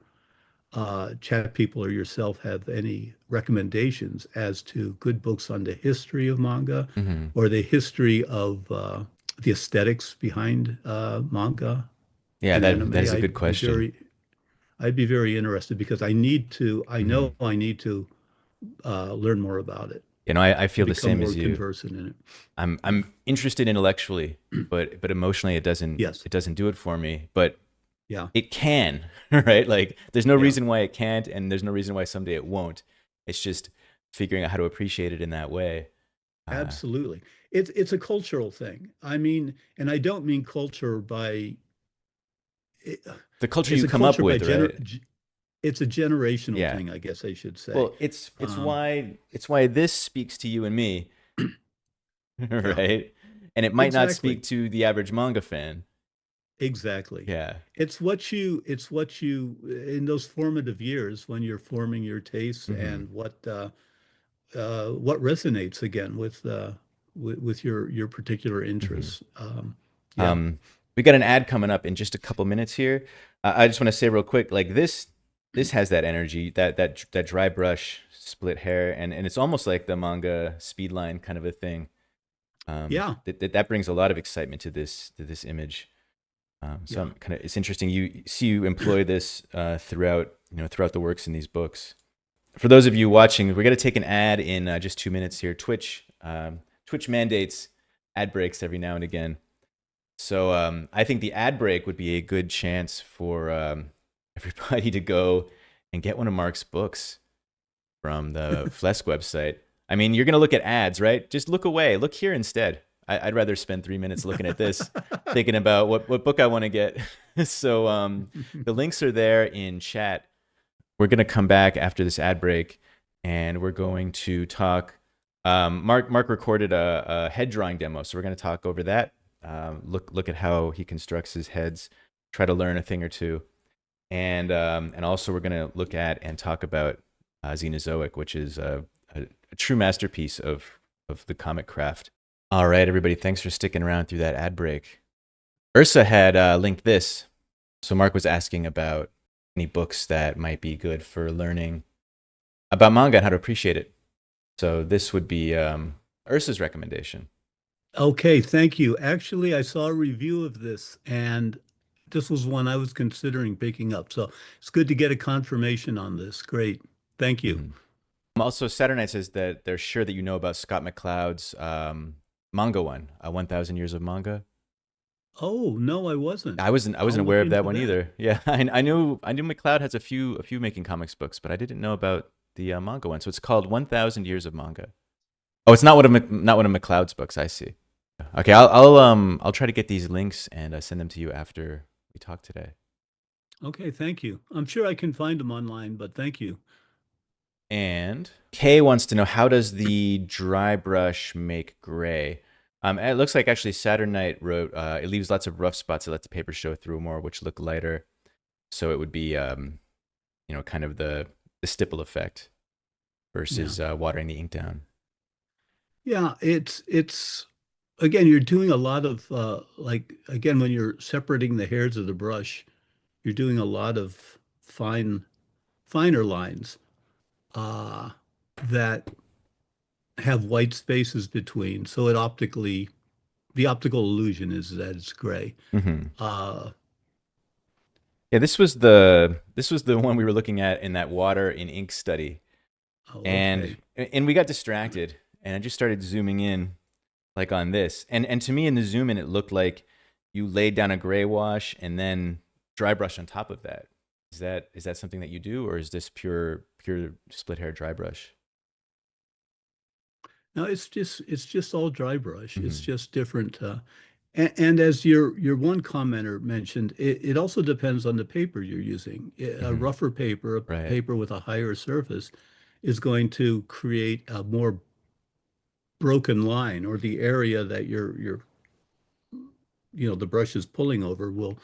chat people or yourself have any recommendations as to good books on the history of manga Hmm. or the history of the aesthetics behind manga Yeah, and that anime, is a good question. I'd be very interested because I Hmm. know I need to learn more about it You know, I and feel the become same more as you. conversant in it. I'm interested intellectually, but emotionally Yes. it doesn't do it for me. But Yeah, it can, right? Like there's no yeah, reason why it can't, and there's no reason why someday it won't. It's just figuring out how to appreciate it in that way. Uh, absolutely. It's a cultural thing. I mean, and I don't mean culture by it, the culture it's you a come up culture by with, right? it's a generational Yeah. thing, I guess I should say. Well, it's Um, why this speaks to you and me, yeah, right? And it might not speak exactly. to the average manga fan. Exactly. Yeah. It's what you in those formative years when you're forming your tastes Hmm. and what resonates again with your particular Hmm. interests. Yeah, Um, we got an ad coming up in just a couple minutes here. I just want to say real quick, like this has that energy, that dry brush split hair, and it's almost like the manga speedline kind of a thing. yeah, That brings a lot of excitement to this image. So yeah. I'm kind of it's interesting you employ this throughout throughout the works in these books. For those of you watching, we're going to take an ad in just 2 minutes here. Twitch mandates ad breaks every now and again. So I think the ad break would be a good chance for everybody to go and get one of Mark's books from the Flesk website. I mean, you're going to look at ads, right? Just look away. Look here instead. I'd rather spend 3 minutes looking at this, thinking about what book I want to get. So the links are there in chat. We're going to come back after this ad break, and we're going to talk. Mark recorded a head drawing demo, so we're going to talk over that. Look at how he constructs his heads. Try to learn a thing or two, and also we're going to look at and talk about Xenozoic, which is a true masterpiece of the comic craft. All right, everybody, thanks for sticking around through that ad break. Ursa had linked this. So Mark was asking about any books that might be good for learning about manga and how to appreciate it. So this would be Ursa's recommendation. Okay, thank you. Actually, I saw a review of this, and this was one I was considering picking up. So it's good to get a confirmation on this. Great. Thank you. Mm-hmm. Also, Saturday Night says that they're sure that you know about Scott McCloud's manga one, 1,000 Years of Manga. Oh, no, I wasn't. I wasn't I'll aware look of that into one that. either. Yeah, I knew McCloud has a few making comics books, but I didn't know about the manga one. So it's called 1,000 Years of Manga. Oh, it's not one of McCloud's books. I see. Okay, I'll try to get these links and send them to you after we talk today. Okay, thank you. I'm sure I can find them online, but thank you. And Kay wants to know, how does the dry brush make gray? It looks like actually Saturn Night wrote it leaves lots of rough spots that let the paper show through more, which look lighter. So it would be kind of the stipple effect Yeah. versus watering the ink down. Yeah, it's again, you're doing a lot of like again when you're separating the hairs of the brush, you're doing a lot of finer lines uh that have white spaces between. So the optical illusion is that it's gray. Hmm. Uh Yeah, this was the one we were looking at in that water in ink study, oh, and okay. and we got distracted, and I just started zooming in like on this, and to me in the zoom in it looked like you laid down a gray wash and then dry brush on top of that. Is that something that you do, or is this pure split hair dry brush? No, it's just all dry brush. It's Hmm. just different. And as your one commenter mentioned, it also depends on the paper you're using. A Hmm. rougher paper, a Right. paper with a higher surface, is going to create a more broken line, or the area that the brush is pulling over will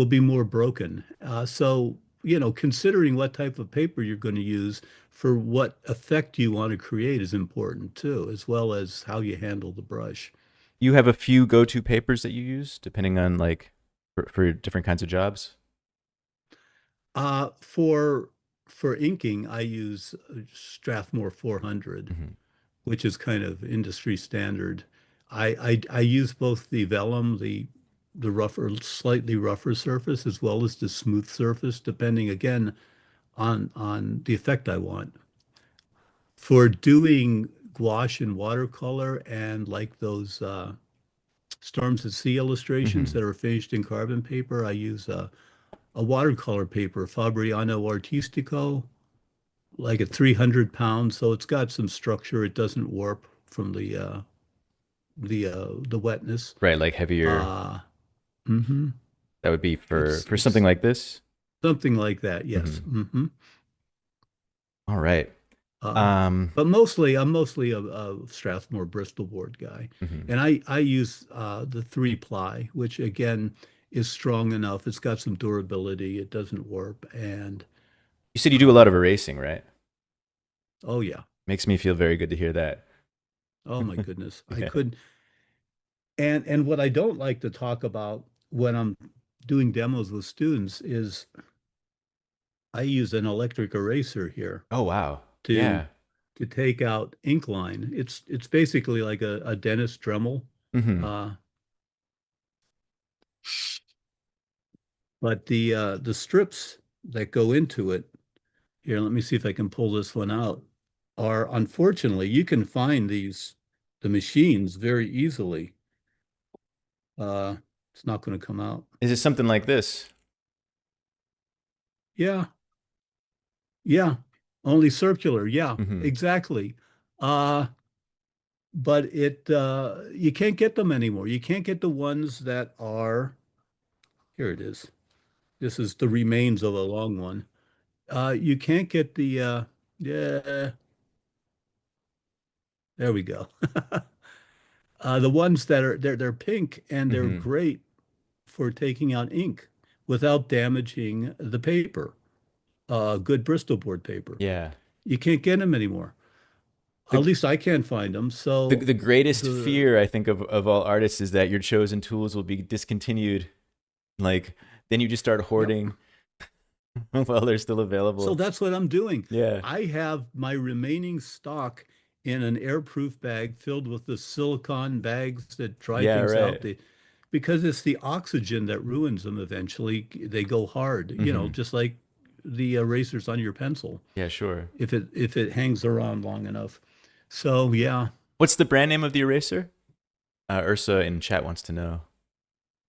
be more broken. So, considering what type of paper you're going to use for what effect you want to create is important too, as well as how you handle the brush. You have a few go-to papers that you use depending on like for different kinds of jobs. For inking, I use Strathmore 400, Hmm. which is kind of industry standard. I use both the vellum, the rougher, slightly rougher surface, as well as the smooth surface, depending again on the effect I want. For doing gouache and watercolor and like those Storms at Sea illustrations Hmm. that are finished in carbon paper, I use a watercolor paper, Fabriano Artistico, like at 300 pounds. So it's got some structure. It doesn't warp from the wetness. Right, like heavier. Uh, hmm That would be It's for something like this. something like that. Yes. Hmm. All right. Uh, Um, but mostly, I'm mostly a Strathmore Bristol board guy, mhm. and I use the 3-ply, which again is strong enough. It's got some durability. It doesn't warp, and You said you do a lot of um, erasing, right? oh yeah, Makes me feel very good to hear that. oh my goodness, I Yeah. could. And what I don't like to talk about when I'm doing demos with students is I use an electric eraser here Oh wow. to Yeah. to take out ink line. It's basically like a dentist Dremel. Hmm. Uh, But the strips that go into it, here, let me see if I can pull this one out, are unfortunately, you can find the machines very easily. Uh, it's not going to come out. Is it something like this? Yeah, yeah, only circular. Yeah, Hmm. exactly. Uh, but you can't get them anymore. You can't get the ones that are, here it is. This is the remains of a long one. You can't get yeah, there we go. The ones that are they're pink and they're Hmm. great for taking out ink without damaging the paper. Good Bristol board paper. Yeah. You can't get them anymore. At The, least I can't find them. So the greatest the fear I think of all artists is that your chosen tools will be discontinued. Like then you just start yep. hoarding while they're still So available. that's what I'm doing. Yeah. I have my remaining stock in an airproof bag filled with the silicone bags that dry Yeah, things out. right. Because it's the oxygen that ruins them eventually. They go hard, Hmm. just like the erasers on your pencil Yeah, sure. if it hangs around long enough. So yeah. What's the brand name of the eraser? Ursa in chat wants to know.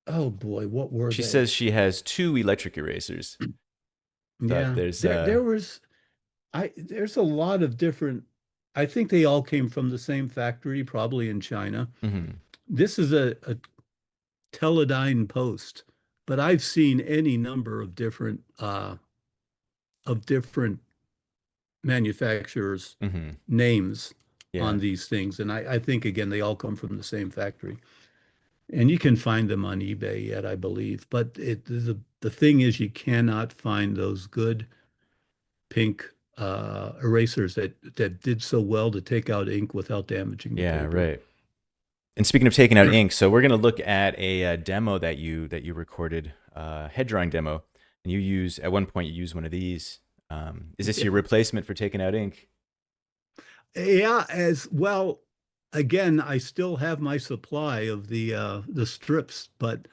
Oh boy, what were She they? says she has two electric erasers. So Yeah, there's there was there's a lot of different. I think they all came from the same factory, probably in China. mhm. This is a Teledyne Post, but I've seen any number of different manufacturers' Mhm. names on Yeah. these things, and I think again they all come from the same factory, and you can find them on eBay yet, I believe. But the thing is, you cannot find those good pink erasers that did so well to take out ink without damaging the Yeah, paper. right. And speaking of taking out ink, so we're gonna look at a, demo that you recorded, head drawing demo, and you use at one point you use one of these. Is this your Yeah. replacement for taking out ink? Yeah, as well. Again, I still have my supply of the strips, but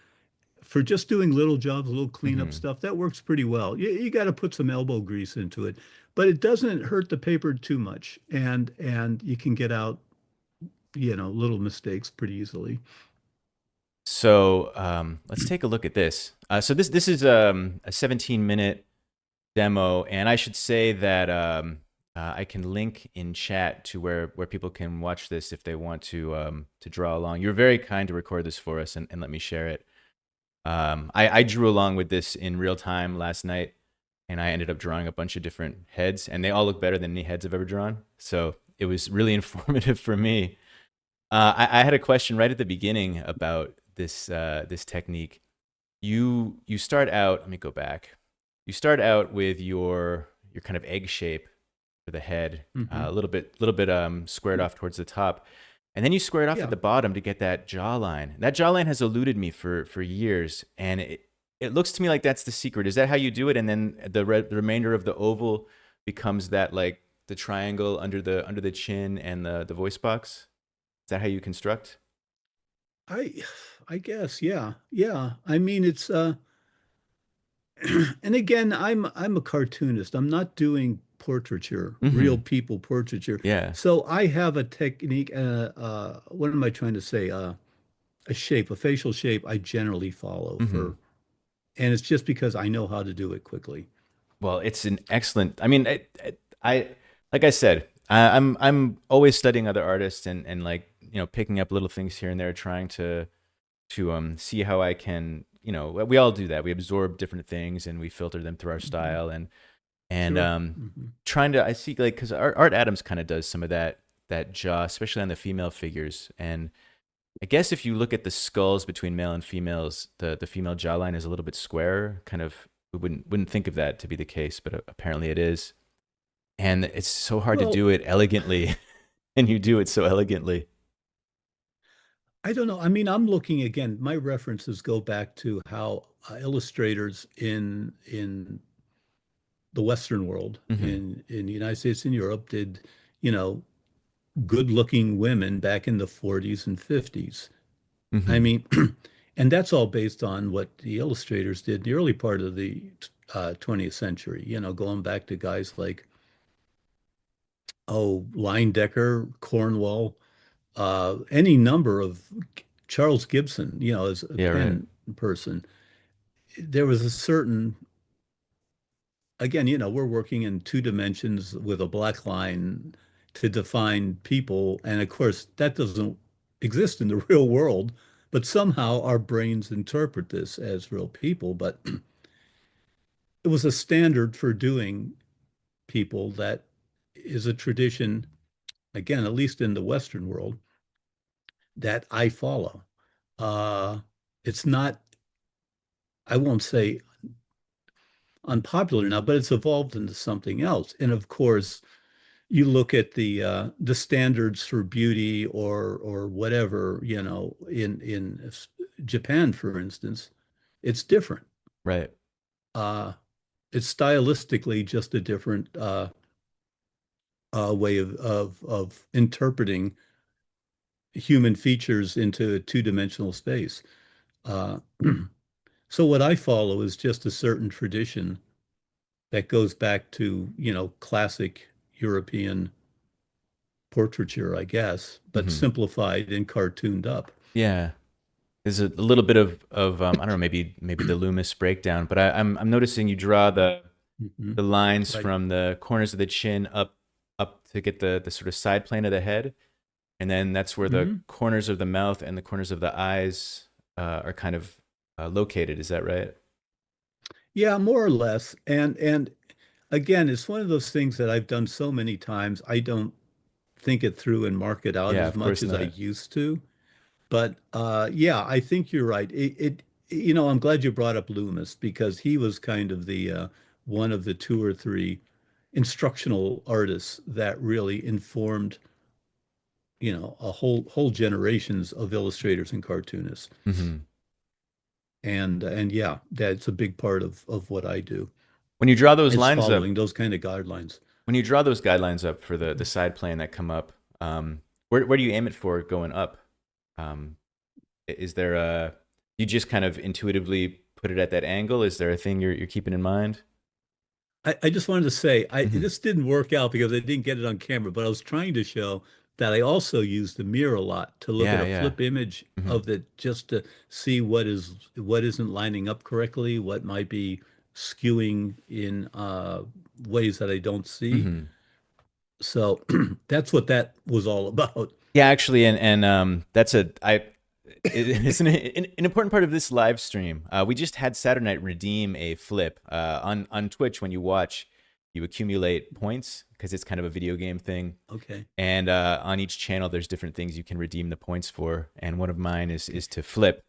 for just doing little jobs, little cleanup Hmm. stuff, that works pretty well. You got to put some elbow grease into it, but it doesn't hurt the paper too much, and you can get out, little mistakes pretty easily. So let's take a look at this. So this is a 17-minute demo, and I should say that I can link in chat to where people can watch this if they want to draw along. You're very kind to record this for us and let me share it. I drew along with this in real time last night, and I ended up drawing a bunch of different heads, and they all look better than any heads I've ever drawn. So it was really informative for me. I had a question right at the beginning about this technique. You start out. Let me go back. You start out with your kind of egg shape for the head, Hmm. a little bit squared off towards the top, and then you square it off at Yeah. the bottom to get that jawline. That jawline has eluded me for years, and it looks to me like that's the secret. Is that how you do it? And then the remainder of the oval becomes that like the triangle under the chin and the voice box. Is that how you construct? I I guess, yeah. Yeah. I mean, it's and again, I'm a cartoonist. I'm not doing portraiture, real Mm-hmm. people portraiture. Yeah. So I have a technique, what am I trying to say? A shape, a facial shape I generally follow Mm-hmm. and it's just because I know how to do it quickly. Well, it's an excellent. I mean, I like I said, I'm always studying other artists and like picking up little things here and there, trying to see how I can. We all do that. We absorb different things and we filter them through our Mhm. style and Sure. Hmm. trying to. I see like because Art Adams kind of does some of that jaw, especially on the female figures. And I guess if you look at the skulls between male and females, the female jawline is a little bit squarer. Kind of, we wouldn't think of that to be the case, but apparently it is. And it's so hard to Well, do it elegantly, and you do it so elegantly. I don't know. I mean, I'm looking again. My references go back to how illustrators in the Western world, Hmm. in the United States and Europe, did, you know, good-looking women back in the 40s and 50s. I Hmm. mean, and that's all based on what the illustrators did in the early part of the 20th century. Going back to guys like, Leyendecker, Cornwell, any number of Charles Gibson, as a Yeah, right. pen person. There was a certain, again, we're working in two dimensions with a black line to define people. And of course, that doesn't exist in the real world, but somehow our brains interpret this as real people. But it was a standard for doing people that is a tradition, again, at least in the Western world, that I follow. Uh, it's not, I won't say unpopular now, but it's evolved into something else. And of course, you look at the standards for beauty or whatever, in Japan, for instance, it's different. Right. Uh, it's stylistically just a different way of interpreting human features into a two-dimensional space. Uh, so what I follow is just a certain tradition that goes back to, classic European portraiture, I guess, but Hmm. simplified and cartooned up. Yeah. There's a little bit of I don't know, maybe the Loomis breakdown, but I'm noticing you draw Mhm. the lines Right. from the corners of the chin up to get the sort of side plane of the head, and then that's where the Hmm. corners of the mouth and the corners of the eyes are kind of located. Is that right? Yeah, more or less. And again, it's one of those things that I've done so many times. I don't think it through and mark it out Yeah, as of much course as I not. used to. But yeah, I think you're right. I'm glad you brought up Loomis because he was kind of the one of the two or three instructional artists that really informed, a whole generations of illustrators and cartoonists. Hmm. And yeah, that's a big part of what I do When you draw those is lines up, following those kind of guidelines. when you draw those guidelines up for the side plane that come up, where do you aim it for going up? Um, is there a you just kind of intuitively put it at that angle? Is there a thing you're keeping in mind? I just wanted to say Hmm. this didn't work out because I didn't get it on camera, but I was trying to show that I also use the mirror a lot to look at Yeah, a yeah. flip image Hmm. of it just to see what isn't lining up correctly, what might be skewing in ways that I don't see. Hmm. So that's what that was all about. Yeah, actually, and that's it's an important part of this live stream. We just had Saturday Night redeem a flip on Twitch. When you watch, you accumulate points because it's kind of a video game thing. Okay. And on each channel, there's different things you can redeem the points for. And one of mine is Okay. to flip.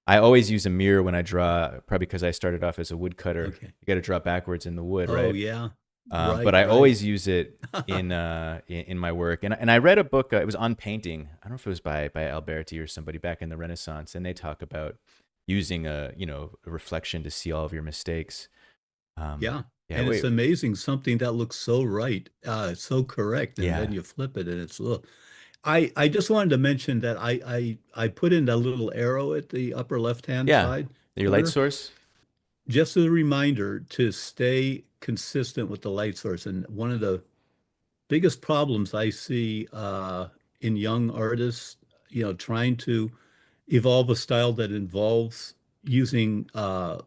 I always use a mirror when I draw, probably because I started off as a woodcutter. Okay. You got to draw backwards in the wood, Oh right? yeah. But Right, I right. always use it in my work. And I read a book. It was on painting. I don't know if it was by Alberti or somebody back in the Renaissance, and they talk about using a reflection to see all of your mistakes. Yeah. Yeah, And it's wait, amazing something that looks so right, so correct, and then yeah, you flip it and it's look. I just wanted to mention that I put in a little arrow at the upper left-hand yeah. side Your light corner, source. just as a reminder to stay consistent with the light source. And one of the biggest problems I see in young artists, trying to evolve a style that involves, using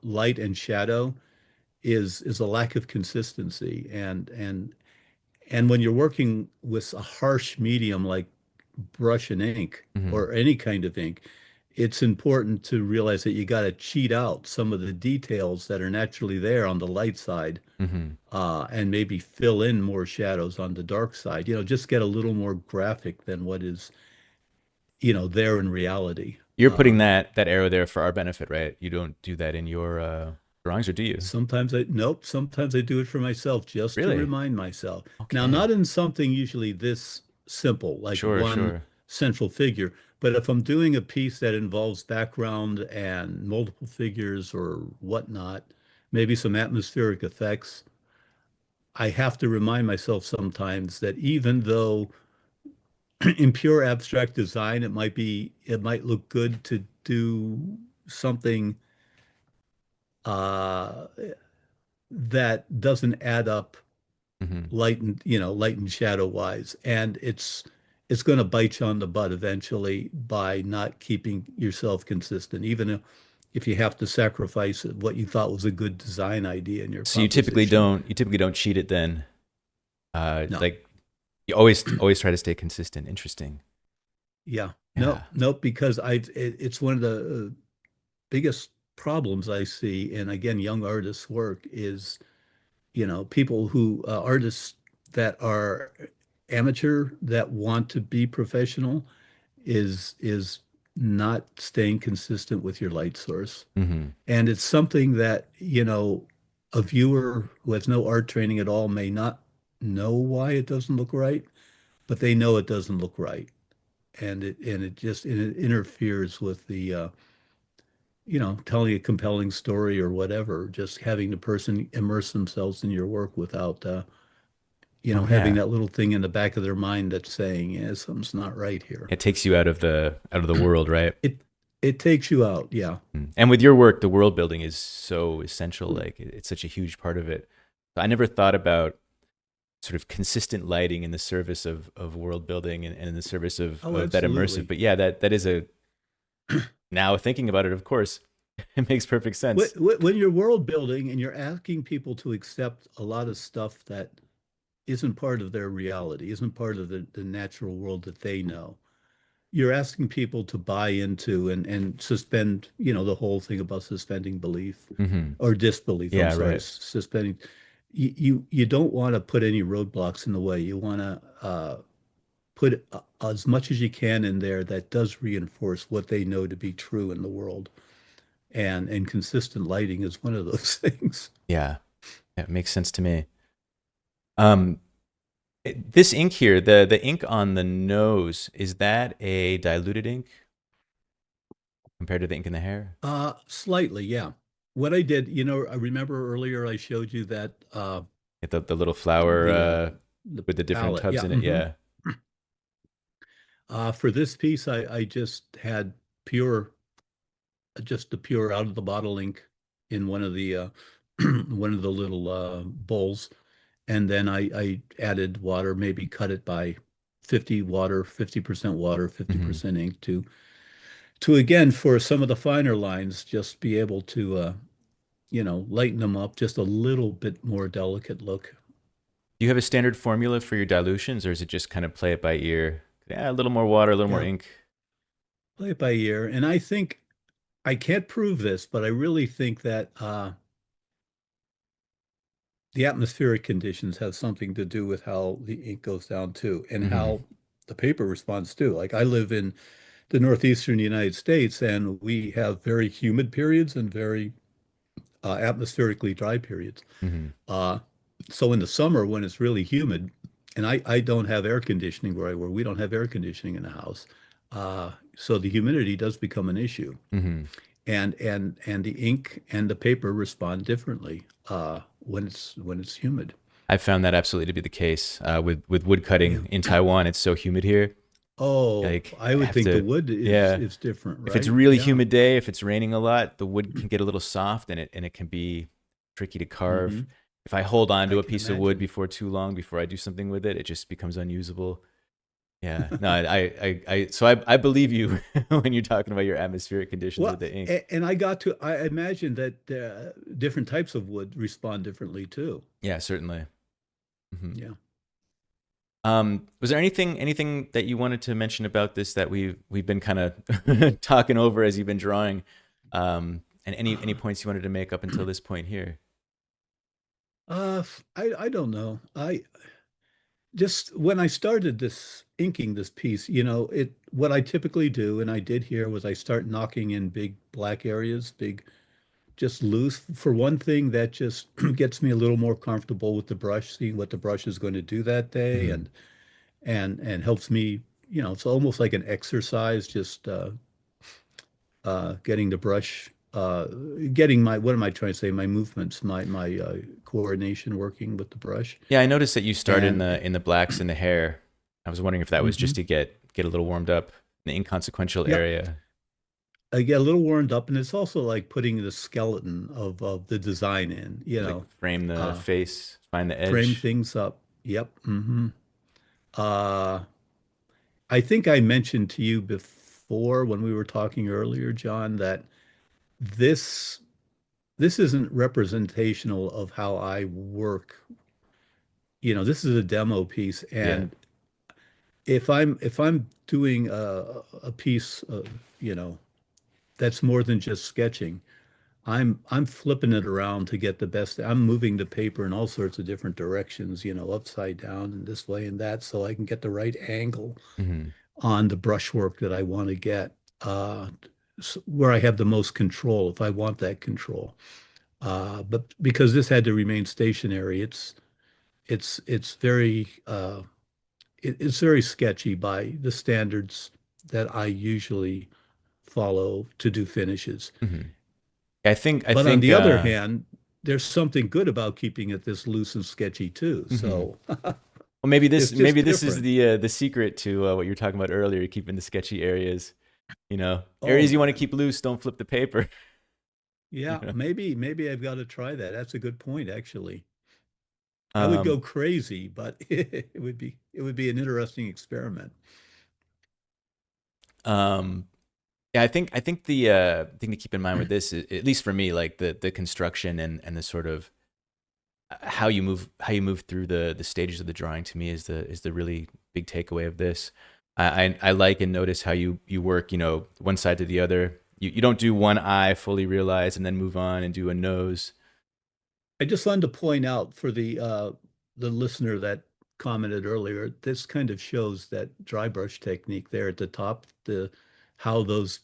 light and shadow is a lack of consistency. And when you're working with a harsh medium like brush and ink Mm-hmm. or any kind of ink, it's important to realize that you got to cheat out some of the details that are naturally there on the light side, Mm-hmm. and maybe fill in more shadows on the dark side. Just get a little more graphic than what is, there in reality. You're putting that arrow there for our benefit, right? You don't do that in your drawings, or do you? Nope, sometimes I do it for myself just to Really? remind myself. Now, Okay. not in something usually this simple, like Sure, one sure. central figure, but if I'm doing a piece that involves background and multiple figures or whatnot, maybe some atmospheric effects, I have to remind myself sometimes that even though in pure abstract design, it might look good to do something uh, that doesn't add up Mm-hmm. light and shadow wise. And it's going to bite you on the butt eventually by not keeping yourself consistent, even if you have to sacrifice what you thought was a good design idea in your So you typically composition. don't cheat it then. No. Like you always try to stay consistent. Interesting. Yeah. Yeah. Nope, because it's one of the biggest problems I see in, again, young artists' work is, people who artists that are amateur that want to be professional is not staying consistent with your light source. Mm-hmm. And it's something that, a viewer who has no art training at all may not know why it doesn't look right, but they know it doesn't look right. And it interferes with the telling a compelling story or whatever, just having the person immerse themselves in your work without Oh having yeah. that little thing in the back of their mind that's saying, yeah, something's not right here. It takes you out of the world, right? It it takes you out, yeah. Mm. And with your work, the world building is so essential. Like it's such a huge part of it. I never thought about sort of consistent lighting in the service of world building and in the service Oh, of that immersive. absolutely. But yeah, that is a now thinking about it, of course, it makes perfect sense. When you're world building and you're asking people to accept a lot of stuff that isn't part of their reality, isn't part of the natural world that they know, you're asking people to buy into and suspend, the whole thing about suspending belief Hmm. or disbelief. I'm Yeah, sorry, right. suspending. You don't want to put any roadblocks in the way. You want to put as much as you can in there that does reinforce what they know to be true in the world. And consistent lighting is one of those things. Yeah, it makes sense to me. Um, this ink here, the ink on the nose, is that a diluted ink compared to the ink in the hair? Slightly, yeah. What I did, I remember earlier I showed you that The little flower the with the different palette. tubs Yeah. in it. Yeah. For this piece, I just had pure, just the pure out of the bottle ink in one of the one of the little bowls, and then I added water, maybe cut it by 50 water, 50% water, Hmm. 50% ink to again for some of the finer lines, just be able to lighten them up just a little bit more delicate look. Do you have a standard formula for your dilutions, or is it just kind of play it by ear? Yeah, a little more water, a little more Yeah, ink. play it by ear. And I think I can't prove this, but I really think that the atmospheric conditions have something to do with how the ink goes down too, and Hmm. how the paper responds too. Like I live in the northeastern United States, and we have very humid periods and very atmospherically dry periods. Hmm. Uh, so in the summer when it's really humid, and I don't have air conditioning where I work, we don't have air conditioning in the house. So the humidity does become an issue. Hmm. And the ink and the paper respond differently when it's humid. I found that absolutely to be the case with wood Yeah. cutting in Taiwan. It's so humid here. Oh, Like I I would have think the to, wood yeah. is different, If it's a right? really Yeah. humid day, if it's raining a lot, the wood can get a little soft and it can be tricky to carve. Hmm. If I hold on I to a can piece of wood imagine. before too long, before I do something with it, it just becomes unusable. Yeah. No, I believe you when you're talking about your atmospheric conditions with Well, the ink. and I imagine that different types of wood respond differently too. Yeah, certainly. Hmm. Yeah. Was there anything that you wanted to mention about this that we've been kind of talking over as you've been drawing? And any Uh, points you wanted to make up until this point here? I don't know. I just when I started this inking this piece, it what I typically do, and I did here, was I start knocking in big black areas, big just loose. For one thing, that just gets me a little more comfortable with the brush, seeing what the brush is going to do that day, Hmm. and helps me, it's almost like an exercise, just getting the brush, getting my, what am I trying to say? My movements, my coordination working with the brush. Yeah, I noticed that you started in And the blacks in the hair. I was wondering if that was just mhm. to get a little warmed up in the inconsequential Yep, area, I get a little warmed up, and it's also like putting the skeleton of the design in, like frame the uh, face, find the frame edge. things up. Yep. Uh, I think I mentioned to you before when we were talking earlier, John, that this this isn't representational of how I work. This is a demo piece, Yeah. and if I'm doing a piece of, that's more than just sketching, I'm flipping it around to get the best. I'm moving the paper in all sorts of different directions, upside down and this way and that, so I can get the right angle Hmm. on the brushwork that I want to get, where I have the most control, if I want that control. But because this had to remain stationary, it's very it's very sketchy by the standards that I usually follow to do finishes. Hmm. I But on think the other hand, there's something good about keeping it this loose and sketchy too. mhm. So Well, it's maybe just this is different. the secret to what you were talking about earlier, keeping the sketchy areas. Oh Areas you want to man. keep loose, don't flip the paper. You Yeah, know. maybe I've got to try that. That's a good point, actually. I would go Um, crazy, but it would be an interesting experiment. um, yeah, I think the thing to keep in mind with this, at least for me, like the construction and the sort of how you move through the stages of the drawing to me is the really big takeaway of this. I like and notice how you work, one side to the other. You don't do one eye fully realized and then move on and do a nose. I just wanted to point out for the listener that commented earlier, this kind of shows that dry brush technique there at the top, the how those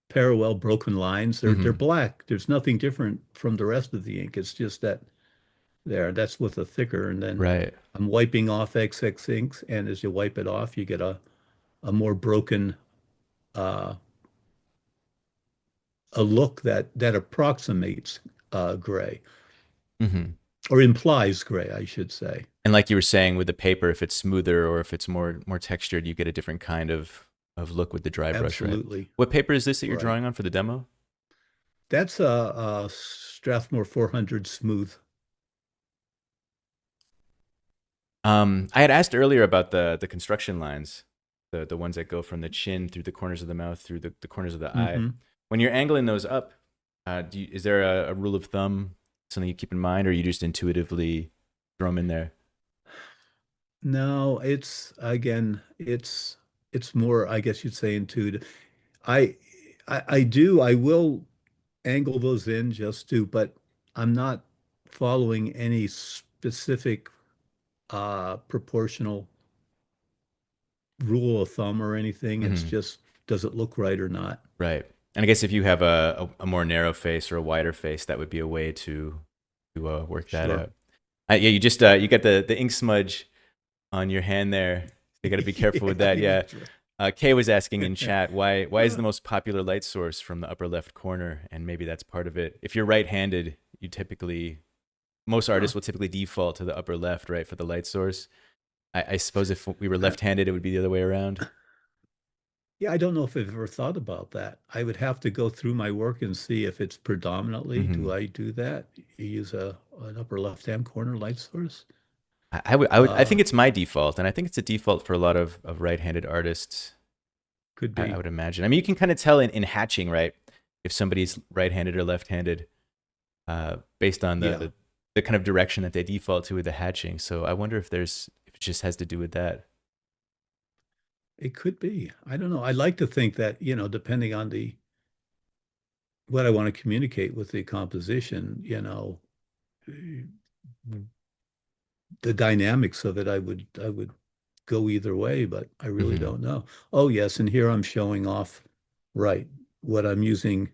parallel broken lines, they're Hmm. black. There's nothing different from the rest of the ink. It's just that there, that's with a thicker, and then Right. I'm wiping off XX inks, and as you wipe it off, you get a more broken uh a look that approximates gray, Hmm. or implies gray, I should say. And like you were saying with the paper, if it's smoother or if it's more textured, you get a different kind of look with the dry brush, right? Absolutely What paper is this that you're right. drawing on for the demo? That's a Strathmore 400 smooth. I had asked earlier about the construction lines, the ones that go from the chin through the corners of the mouth through the corners of the eye. Hmm. When you're angling those up, is there a rule of thumb, something you keep in mind, or you just intuitively throw them in there? No, it's again, it's more, I guess you'd say, intuitive. I I will angle those in just to, but I'm not following any specific proportional rule of thumb or anything. It's Hmm. just, does it look right or not? Right. And I guess if you have a more narrow face or a wider face, that would be a way to work that Sure. out. Yeah, you just you got the ink smudge on your hand there. You got to be careful with Yeah, that. Yeah. that's right. Kay was asking in chat why is the most popular light source from the upper left corner, and maybe that's part of it. If you're right-handed, you typically most Huh. artists will typically default to the upper left, right, for the light source. I suppose if we were Uh, left-handed, it would be the other way around. Yeah, I don't know if I've ever thought about that. I would have to go through my work and see if it's predominantly, do Hmm. I do that? You use an upper left-hand corner light source? I Uh, think it's my default, and I think it's a default for a lot of right-handed artists. could I be. would imagine. I mean, you can kind of tell in hatching, right? If somebody's right-handed or left-handed, based on Yeah, the kind of direction that they default to with the hatching. So I wonder if it just has to do with that. it could be. I don't know. I like to think that, depending on the what I want to communicate with the composition, the dynamics of it, I would go either way, but I really Hmm. don't know. Oh, yes, and here I'm showing off, right, what I'm using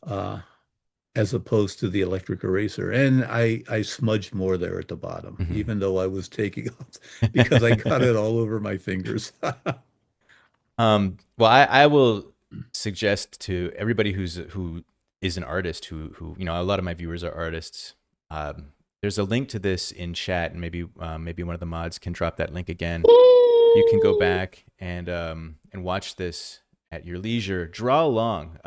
uh, as opposed to the electric eraser. And I smudged more there at the bottom, Hmm. even though I was taking off because I got it all over my fingers. Well, I will suggest to everybody who is an artist, who a lot of my viewers are artists. There's a link to this in chat, and maybe one of the mods can drop that link again. You can go back and watch this at your leisure. Draw along,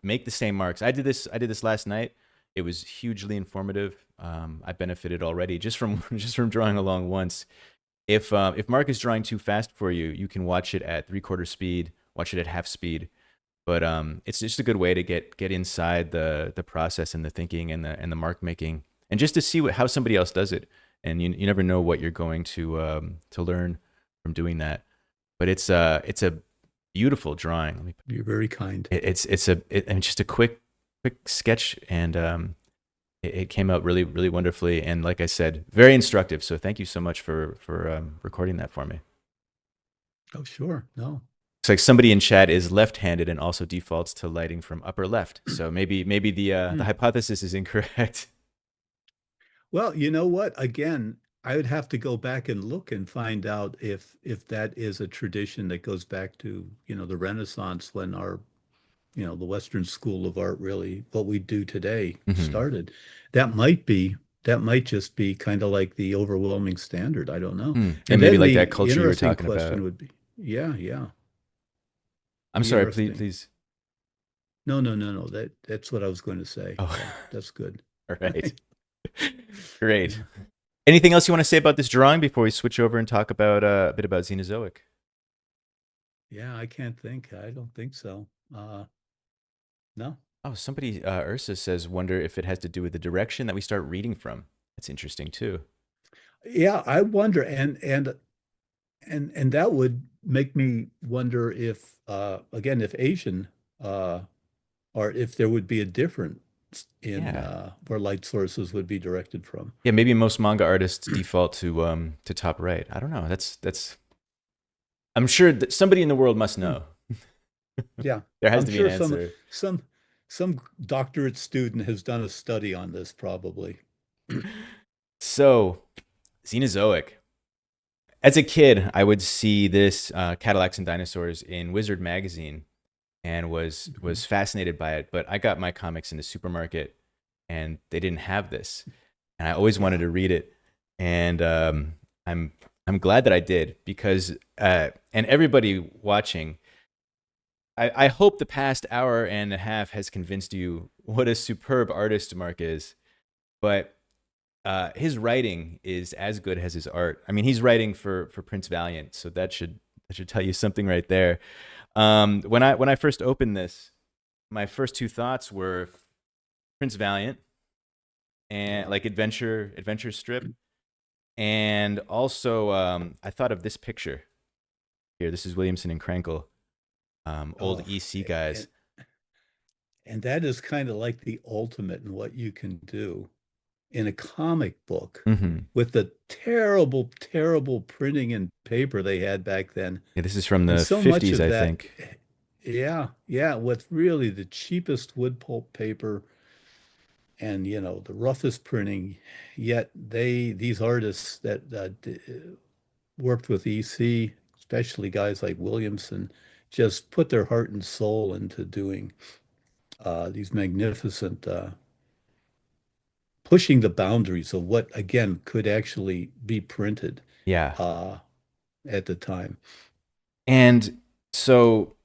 make the same marks. I did this last night. It was hugely informative. I benefited already just from just from drawing along once. If Mark is drawing too fast for you, you can watch it at three-quarter speed, watch it at half speed. But it's just a good way to get inside the process and the thinking and the mark making, and just to see how somebody else does it. And you never know what you're going to learn from doing that. But it's a beautiful drawing. You're very kind. And just a quick sketch, and it came out really really wonderfully, and like I said, very instructive. So thank you so much for recording that for me. Oh, sure. No. It's like somebody in chat is left-handed and also defaults to lighting from upper left. So maybe the Hmm. hypothesis is incorrect. Well, you know what? Again, I would have to go back and look and find out if that is a tradition that goes back to, the Renaissance when the Western School of Art really what we do today Hmm. started. That might just be kind of like the overwhelming standard. I don't know. Yeah, And maybe then like that the culture you were interesting talking question about. would be, yeah, yeah, I'm be sorry. Please, interesting. please. No, no, no, no. That's what I was going to say. Oh, Yeah, that's good. all right. Right. Great. Yeah. Anything else you want to say about this drawing before we switch over and talk about a bit about Xenozoic? Yeah, I can't think. I don't think so. No. Oh, somebody, Ursa says, wonder if it has to do with the direction that we start reading from. That's interesting too. Yeah, I wonder, and that would make me wonder if again if Asian or if there would be a difference in Yeah. where light sources would be directed from. Yeah, maybe most manga artists default to top right. I don't know. That's I'm sure that somebody in the world must Hmm. know. Yeah, There has I'm to be an sure some answer. some some doctorate student has done a study on this probably. So, Xenozoic. As a kid, I would see this Cadillacs and Dinosaurs in Wizard magazine and was Mhm. fascinated by it. But I got my comics in the supermarket, and they didn't have this, and I always wanted Yeah. to read it. And I'm glad that I did, because and everybody watching, I hope the past hour and a half has convinced you what a superb artist Mark is. But his writing is as good as his art. I mean, he's writing for Prince Valiant, so that should tell you something right there. When I first opened this, my first two thoughts were Prince Valiant and Yeah. like adventure strip, and also I thought of this picture here. This is Williamson and Krankel, old Oh, EC guys. and, and that is kind of like the ultimate in what you can do in a comic book Hmm. with the terrible, terrible printing and paper they had back then. Yeah, this is from And the so much 50s, of I that, think. yeah, yeah, with really the cheapest wood pulp paper and, the roughest printing. Yet these artists that worked with EC, especially guys like Williamson, just put their heart and soul into doing these magnificent pushing the boundaries of what, again, could actually be printed Yeah. uh, at the time. And so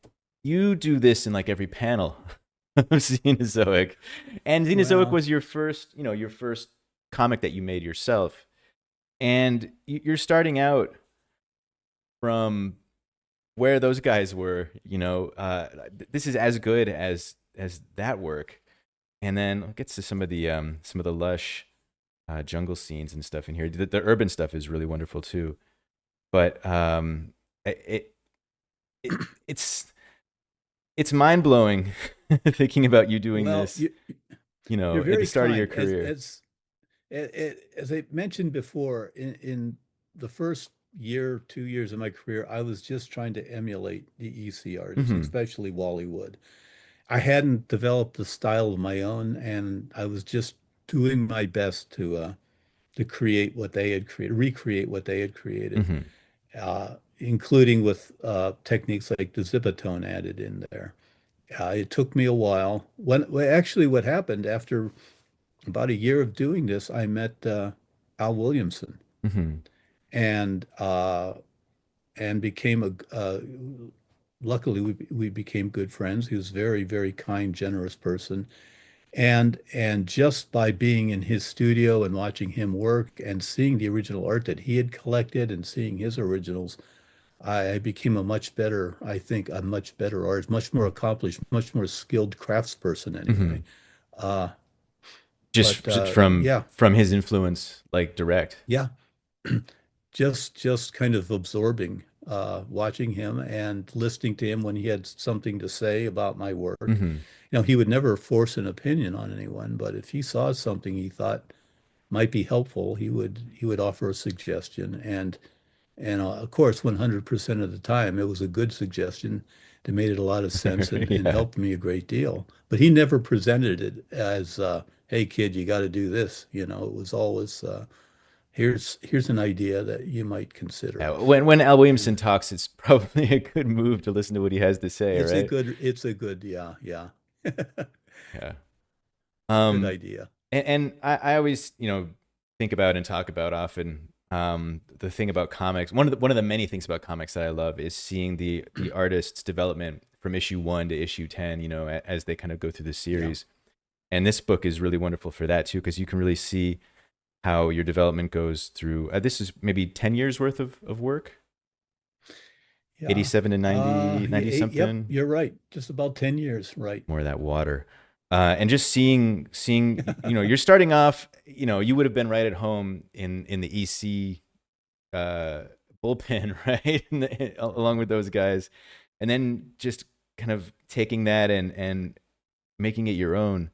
you do this in like every panel of Xenozoic. And Xenozoic Well, was your first comic that you made yourself. and you're starting out from where those guys were. This is as good as that work, and then it gets to some of the lush jungle scenes and stuff in here. The urban stuff is really wonderful too, but it, it it's it's mind blowing thinking about you doing Well, this. you're At the very start of your kind. career. As I mentioned before, in the first year, 2 years of my career, I was just trying to emulate the EC artists, Hmm. especially Wally Wood. I hadn't developed a style of my own, and I was just doing my best to create what they had created, recreate what they had created, Hmm. including with techniques like the zipatone added in there. It took me a while. Well, actually, what happened after about a year of doing this, I met Al Williamson Hmm. and became luckily we became good friends. He was very, very kind, generous person. And just by being in his studio and watching him work and seeing the original art that he had collected and seeing his originals, I became I think, a much better artist, much more accomplished, much more skilled craftsperson anyway. Hmm. Uh, but Just yeah, from his influence, like direct. yeah, just kind of absorbing, watching him and listening to him when he had something to say about my work. Hmm. He would never force an opinion on anyone, but if he saw something he thought might be helpful, he would offer a suggestion. And of course, 100% of the time, it was a good suggestion that made it a lot of sense and Yeah. helped me a great deal. But he never presented it as, "Hey, kid, you got to do this." It was always, "Here's an idea that you might consider." Yeah, when Al Williamson And talks, it's probably a good move to listen to what he has to say, right? it's a good, yeah, yeah, Yeah. good Um, idea. and I always, think about and talk about often the thing about comics. One of the many things about comics that I love is seeing the artist's development from issue 1 to issue 10. As they kind of go through the Yeah, series. And this book is really wonderful for that too, because you can really see how your development goes through. This is maybe 10 years worth of work, yeah. 87 to 90, Yeah, 90 yep, something. you're right. Just about 10 years, right. More of that water. And just seeing, you're starting off, you would have been right at home in the EC uh, bullpen, right? Along with those guys. And then just kind of taking that and making it your own.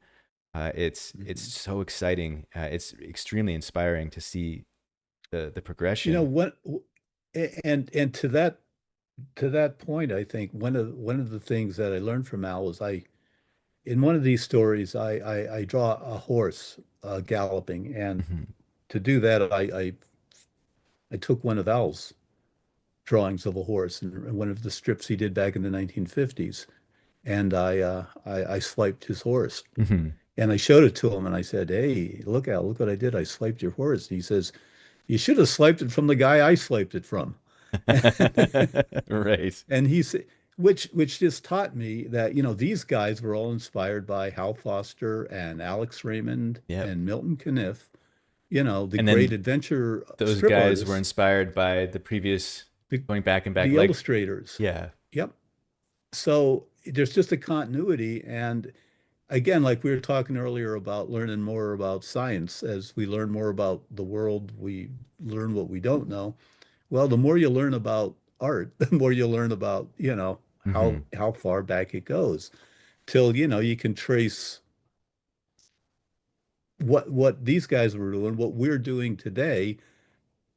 It's Mhm. so exciting. It's extremely inspiring to see the You know progression. what, and to that point, I think one of the things that I learned from Al was in one of these stories, I draw a horse galloping, and Hmm. to do that, I took one of Al's drawings of a horse and one of the strips he did back in the 1950s, and I swiped his horse, Hmm. and I showed it to him, and I said, "Hey, look, Al, look what I did! I swiped your horse." And he says, "You should have swiped it from the guy I swiped it from." Right. And he said, which just taught me that, these guys were all inspired by Hal Foster and Alex Raymond Yep. and Milton Caniff, the And great then adventure those strip guys were artists, inspired by the previous, the, going back and back, the like, illustrators. yeah. Yep. So there's just a continuity. And again, like we were talking earlier about learning more about science, as we learn more about the world, we learn what we don't know. Well, the more you learn about art, the more you learn about, Hmm. how far back it goes, till, you can trace what these guys were doing, what we're doing today,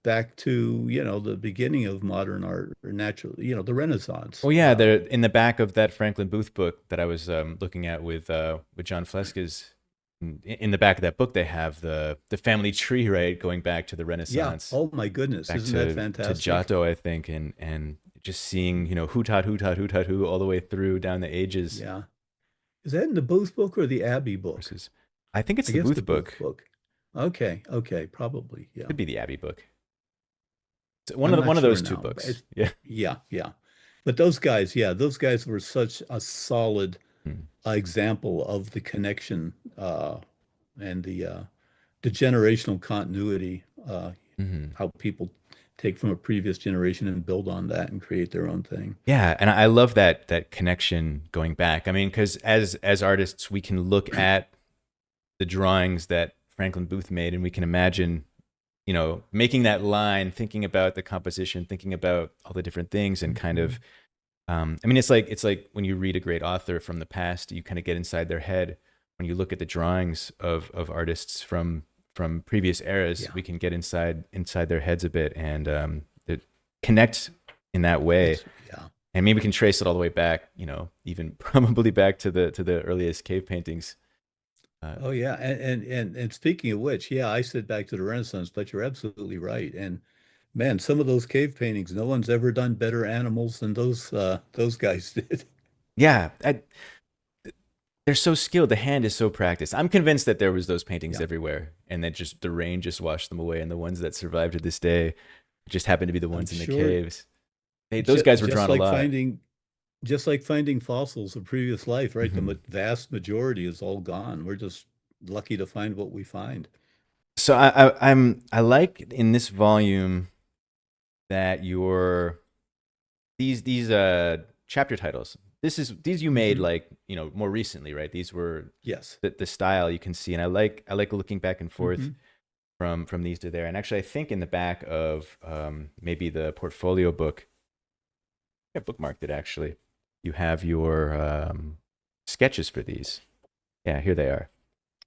back to, the beginning of modern art, or natural, the Renaissance. Well, yeah, they're in the back of that Franklin Booth book that I was looking at with John Fleska's. In the back of that book, they have the family tree, right, going back to the Yeah. Renaissance, Oh my goodness. back Isn't that to fantastic? Giotto, I think, and just seeing, hoot hot hoot hot who all the way through down the ages. Yeah. Is that in the Booth book or the Abbey book? Versus, I think it's I the guess the Booth Booth book. book. Okay. Okay. Probably. Yeah. Could be the Abbey book. It's I'm not one of sure those two now. books. Yeah. Yeah. Yeah. But those guys, yeah, those guys were such a solid Hmm. example of the connection, and the generational continuity. Hmm. how people take from a previous generation and build on that and create their own thing. Yeah, and I love that connection going back. I mean, because as artists, we can look at the drawings that Franklin Booth made, and we can imagine, making that line, thinking about the composition, thinking about all the different things, and kind Mhm. of, I mean, it's like when you read a great author from the past, you kind of get inside their head. When you look at the drawings of artists from previous eras, Yeah, we can get inside their heads a bit and connect in that way. yeah. And maybe we can trace it all the way back, even probably back to the earliest cave paintings. Uh, Oh yeah, and speaking of which, yeah, I said back to the Renaissance, but you're absolutely right. And man, some of those cave paintings, no one's ever done better animals than those guys did. yeah, they're so skilled. The hand is so practiced. I'm convinced that there was those paintings Yeah, everywhere, and that just the rain just washed them away. And the ones that survived to this day just happen to be the I'm ones in the sure caves. Those guys were just drawn a like lot. finding fossils of previous life, right? The Hmm. vast majority is all gone. We're just lucky to find what we find. So I like in this volume that your these chapter titles. These you made Hmm. like more recently, right? These were Yes. the style you can see, and I like looking back and forth Hmm. from these to there. And actually, I think in the back of maybe the portfolio book, I bookmarked it actually. You have your sketches for these. Yeah, here they are.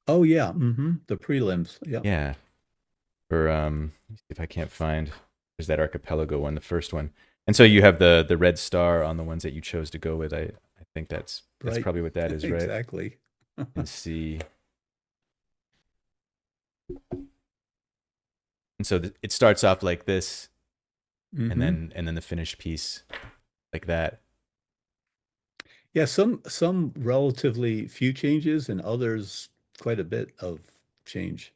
Oh yeah. The prelims. Yep. Yeah, for let me see if I can't find. There's that archipelago one, the first one. And so you have the red star on the ones that you chose to go with. I think that's Right. probably what that is, right? Exactly. And see. And so it starts off like this, and Hmm. then the finished piece like that. Yeah, some relatively few changes and others quite a bit of change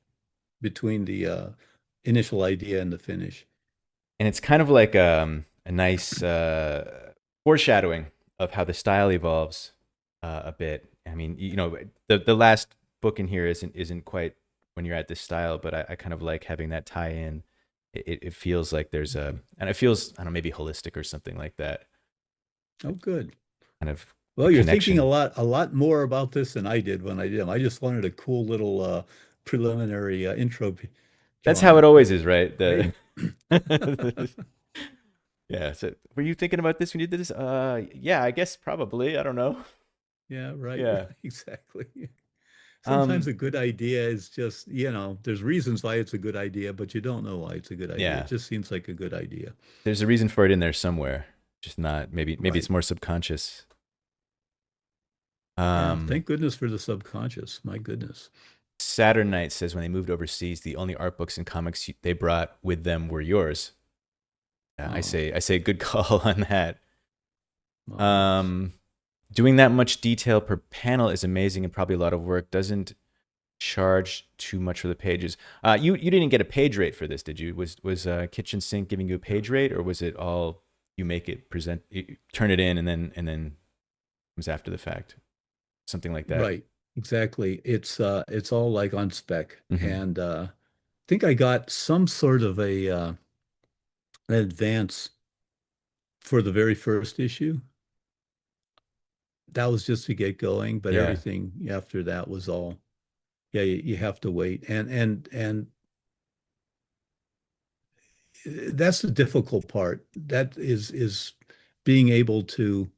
between the initial idea and the finish. And it's kind of like a nice foreshadowing of how the style evolves a bit. I mean, the last book in here isn't quite when you're at this style, but I kind of like having that tie in. It feels like there's a, Mhm. and it feels, I don't know, maybe holistic or something like that. Oh, good. Kind of a Well, you're thinking connection. a lot more about this than I did when I did them. I just wanted a cool little preliminary intro That's how it drawing, always but is, right? great. The yeah. So, were you thinking about this when you did this? Yeah, I guess probably. I don't know. Yeah, right, Yeah. exactly. Sometimes Um. a good idea is just, there's reasons why it's a good idea, but you don't know why it's a good idea. It Yeah. just seems like a good idea. There's a reason for it in there somewhere. Just not maybe it's Right. more subconscious. Yeah. Um. Thank goodness for the subconscious. My goodness. Saturn Knight says when they moved overseas, the only art books and comics they brought with them were yours. Oh, I say good call on that. well, thanks. Um. Doing that much detail per panel is amazing and probably a lot of work. Doesn't charge too much for the pages. You didn't get a page rate for this, did you? Was Kitchen Sink giving you a page rate, or was it all you make it present, you turn it in, and then comes after the fact, something like that? Right. Exactly. It's all like on spec. Hmm. And I think I got some sort of a an advance for the very first issue. That was just to get going, but Yeah. everything after that was all, yeah, you have to wait. And that's the difficult part. That is being able to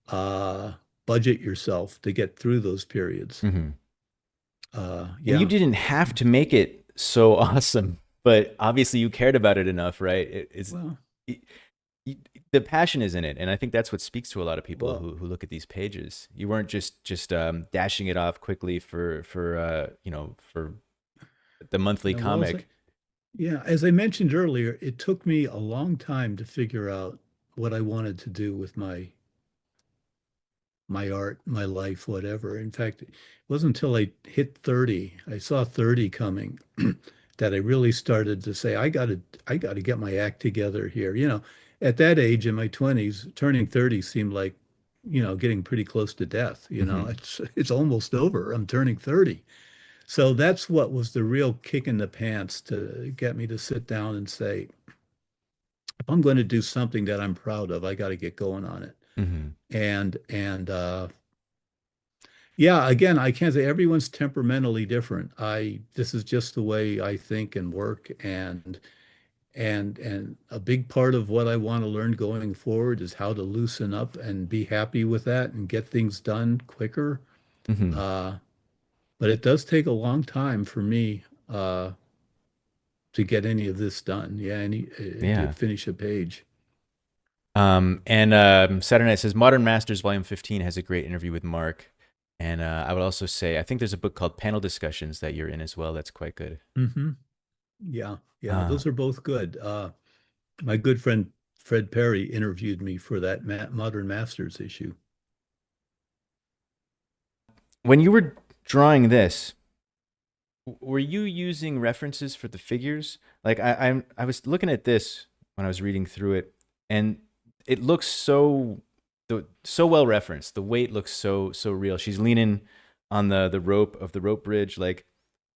uh budget yourself to get through those periods. Hmm. And you Yeah. didn't have to make it so awesome, but obviously you cared about it enough, right? Well, It, y- the passion is in it, and I think that's what speaks to a lot of people well, who look at these pages. You weren't just dashing it off quickly for the monthly yeah, well, comic. yeah, as I mentioned earlier, it took me a long time to figure out what I wanted to do with my art, my life, whatever. In fact, it wasn't until I hit 30, I saw 30 coming, that I really started to say, I gotta get my act together here. At that age in my 20s, turning 30 seemed like, getting pretty close to death. Hmm. It's almost over. I'm turning 30. So that's what was the real kick in the pants to get me to sit down and say, if I'm going to do something that I'm proud of, I got to get going on it. Hmm. And yeah, again, I can't say everyone's temperamentally different. This is just the way I think and work, and a big part of what I want to learn going forward is how to loosen up and be happy with that and get things done quicker. Hmm. Uh, but it does take a long time for me to get any of this done. Yeah, to Yeah. finish a page. And Saturday Night says Modern Masters Volume 15 has a great interview with Mark. And I would also say I think there's a book called Panel Discussions that you're in as well. That's quite good. Hmm. Yeah, yeah, Uh, those are both good. My good friend Fred Perry interviewed me for that Modern Masters issue. when you were drawing this, were you using references for the figures? Like I was looking at this when I was reading through it, and it looks so well referenced. The weight looks so real. She's leaning on the rope of the rope bridge. Like,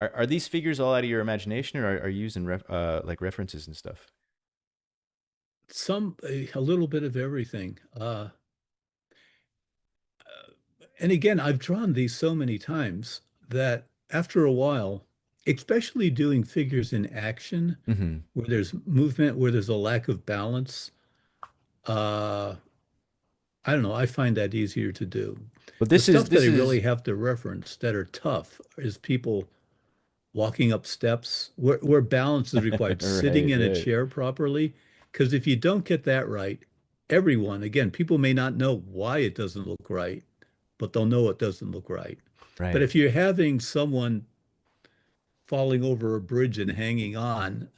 are these figures all out of your imagination, or are you using like references and stuff? A little bit of everything. And again, I've drawn these so many times that after a while, especially doing figures in action, Hmm. where there's movement, where there's a lack of balance, uh, I don't know, I find that easier to do. But The this is stuff that this I is really have to reference that are tough is people walking up steps where balance is required, sitting right, in a right, chair properly. Because if you don't get that right, everyone, again, people may not know why it doesn't look right, but they'll know it doesn't look right. But right. if you're having someone falling over a bridge and hanging on,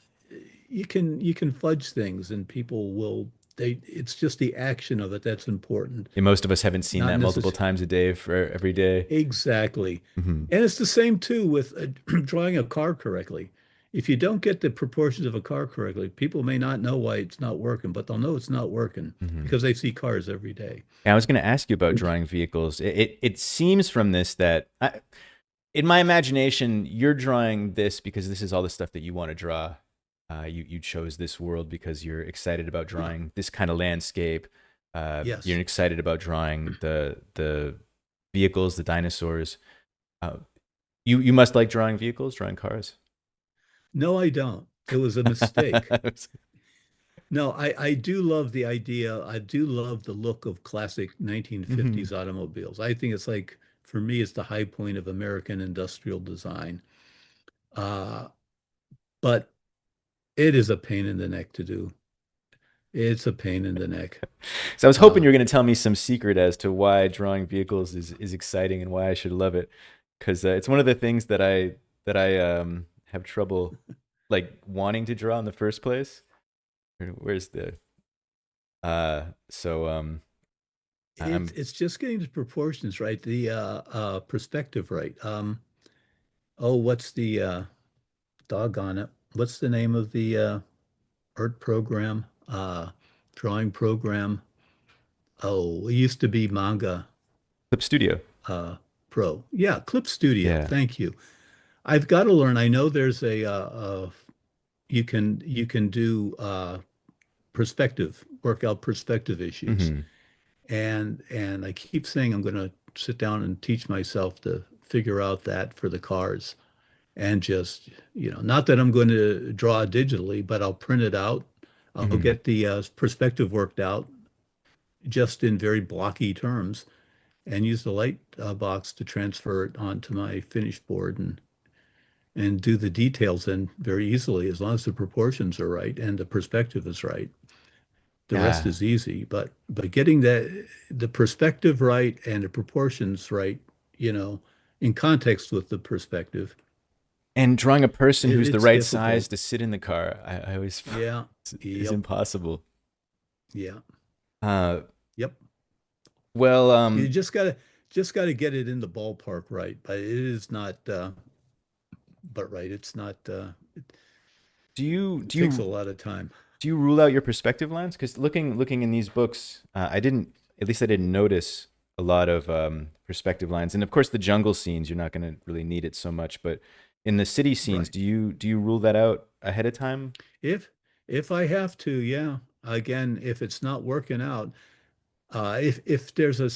you can fudge things and people will it's just the action of it that's important, And most of us haven't seen not that multiple necessarily. times a day for every day. Exactly. Hmm. And it's the same too with drawing a car correctly. If you don't get the proportions of a car correctly, people may not know why it's not working, but they'll know it's not working Hmm. because they see cars every day. I was going to ask you about drawing vehicles. It seems from this that in my imagination, you're drawing this because this is all the stuff that you want to draw. You chose this world because you're excited about drawing this kind of landscape. You're Yes. excited about drawing the vehicles, the dinosaurs. Uh, you must like drawing vehicles, drawing cars. No, I don't. It was a mistake. No, I do love the idea. I do love the look of classic Hmm. 1950s automobiles. I think it's like, for me, it's the high point of American industrial design. Uh, but it is a pain in the neck to do. It's a pain in the neck. So I was hoping Uh, you were going to tell me some secret as to why drawing vehicles is exciting and why I should love it, because it's one of the things that I have trouble like wanting to draw in the first place. Where's the so it's I'm it's just getting the proportions right, the perspective right. Oh, what's the doggone it? What's the name of the art program, drawing program? Oh, it used to be Manga Clip Studio. uh, Pro. Yeah, Clip Studio. Yeah. Thank you. I've got to learn. I know there's you can do perspective, work out perspective issues, Hmm. and I keep saying I'm going to sit down and teach myself to figure out that for the cars, and just, not that I'm going to draw digitally, but I'll print it out. I'll Hmm. get the perspective worked out just in very blocky terms and use the light box to transfer it onto my finished board and do the details in very easily as long as the proportions are right and the perspective is right. The rest Yeah. is easy, but getting the perspective right and the proportions right, you know, in context with the perspective, And drawing a person who's the it's right size difficult. to sit in the car, I always find Yeah. is Yep. impossible. Yeah. Uh, Yep. well, You just gotta get it in the ballpark right, but it is not but right, it's not do you it do takes a you lot of time. do you rule out your perspective lines? Because looking in these books, I didn't, at least I didn't notice a lot of perspective lines, and of course the jungle scenes, you're not going to really need it so much. But in the city scenes, Right. do you rule that out ahead of time? If if I have to, yeah. Again, if it's not working out, if there's a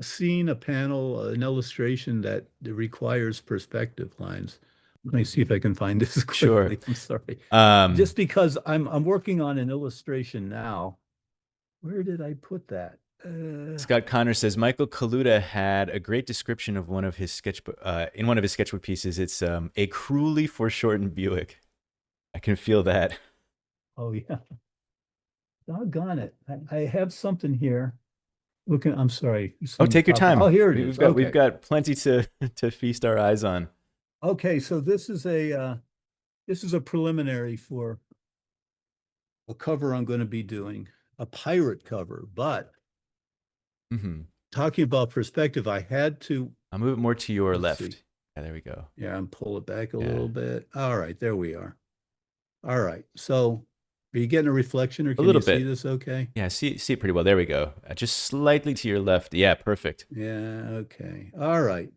scene, a panel, an illustration that requires perspective lines. Let me see if I can find this Sure. quickly. I'm sorry. Um, Just because I'm working on an illustration now. Where did I put that? Scott Connor says Michael Kaluta had a great description of one of his sketchbook in one of his sketchbook pieces. It's a cruelly foreshortened Buick. I can feel that. Oh yeah. Doggone it. I have something here. Looking, I'm sorry. You Oh, see me take your pop. Oh, time. here it We've is. got we've Okay. got plenty to feast our eyes on. Okay, so this is a preliminary for a cover I'm going to be doing, a pirate cover. But Hmm. talking about perspective, I had to, I'll move it more to your let's see. left. Yeah, there we go. Yeah, and pull it back a Yeah, little bit. All right, there we are. All right. So are you getting a reflection or a can little you see bit. this okay? Yeah, see it pretty well. There we go. Just slightly to your left. Yeah, perfect. Yeah, okay. All right.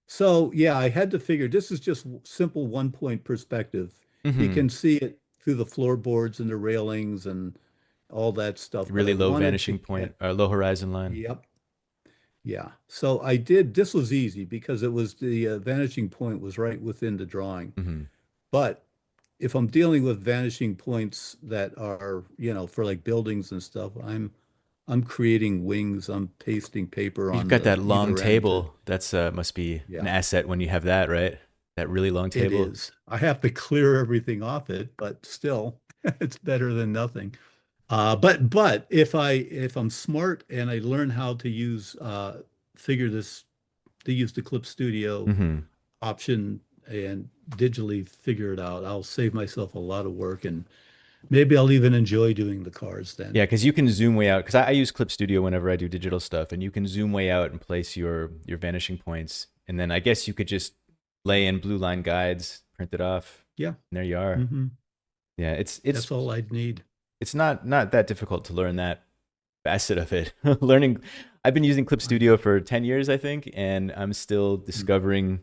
So yeah, I had to figure this is just simple 1 point perspective. You Hmm. can see it through the floorboards and the railings and all that stuff, but Really I low wanted vanishing to point, get, or low horizon line. yep, yeah. So I did, this was easy because it was the vanishing point was right within the drawing. Hmm. But if I'm dealing with vanishing points that are, for like buildings and stuff, I'm creating wings, I'm pasting paper You've on got the that long either end to, table. That's must be an yeah. asset when you have that, right? That really long It table. is. I have to clear everything off it, but still, it's better than nothing. But if I'm smart and I learn how to figure this to use the Clip Studio Hmm. option and digitally figure it out, I'll save myself a lot of work and maybe I'll even enjoy doing the cars then. Yeah, because you can zoom way out. Because I use Clip Studio whenever I do digital stuff, and you can zoom way out and place your vanishing points, and then I guess you could just lay in blue line guides, print it off, Yeah. and there you are. Hmm. Yeah, it's That's all I'd need. it's not that difficult to learn that facet of it. Learning, I've been using Clip I, Studio for 10 years, I think, and I'm still mm. discovering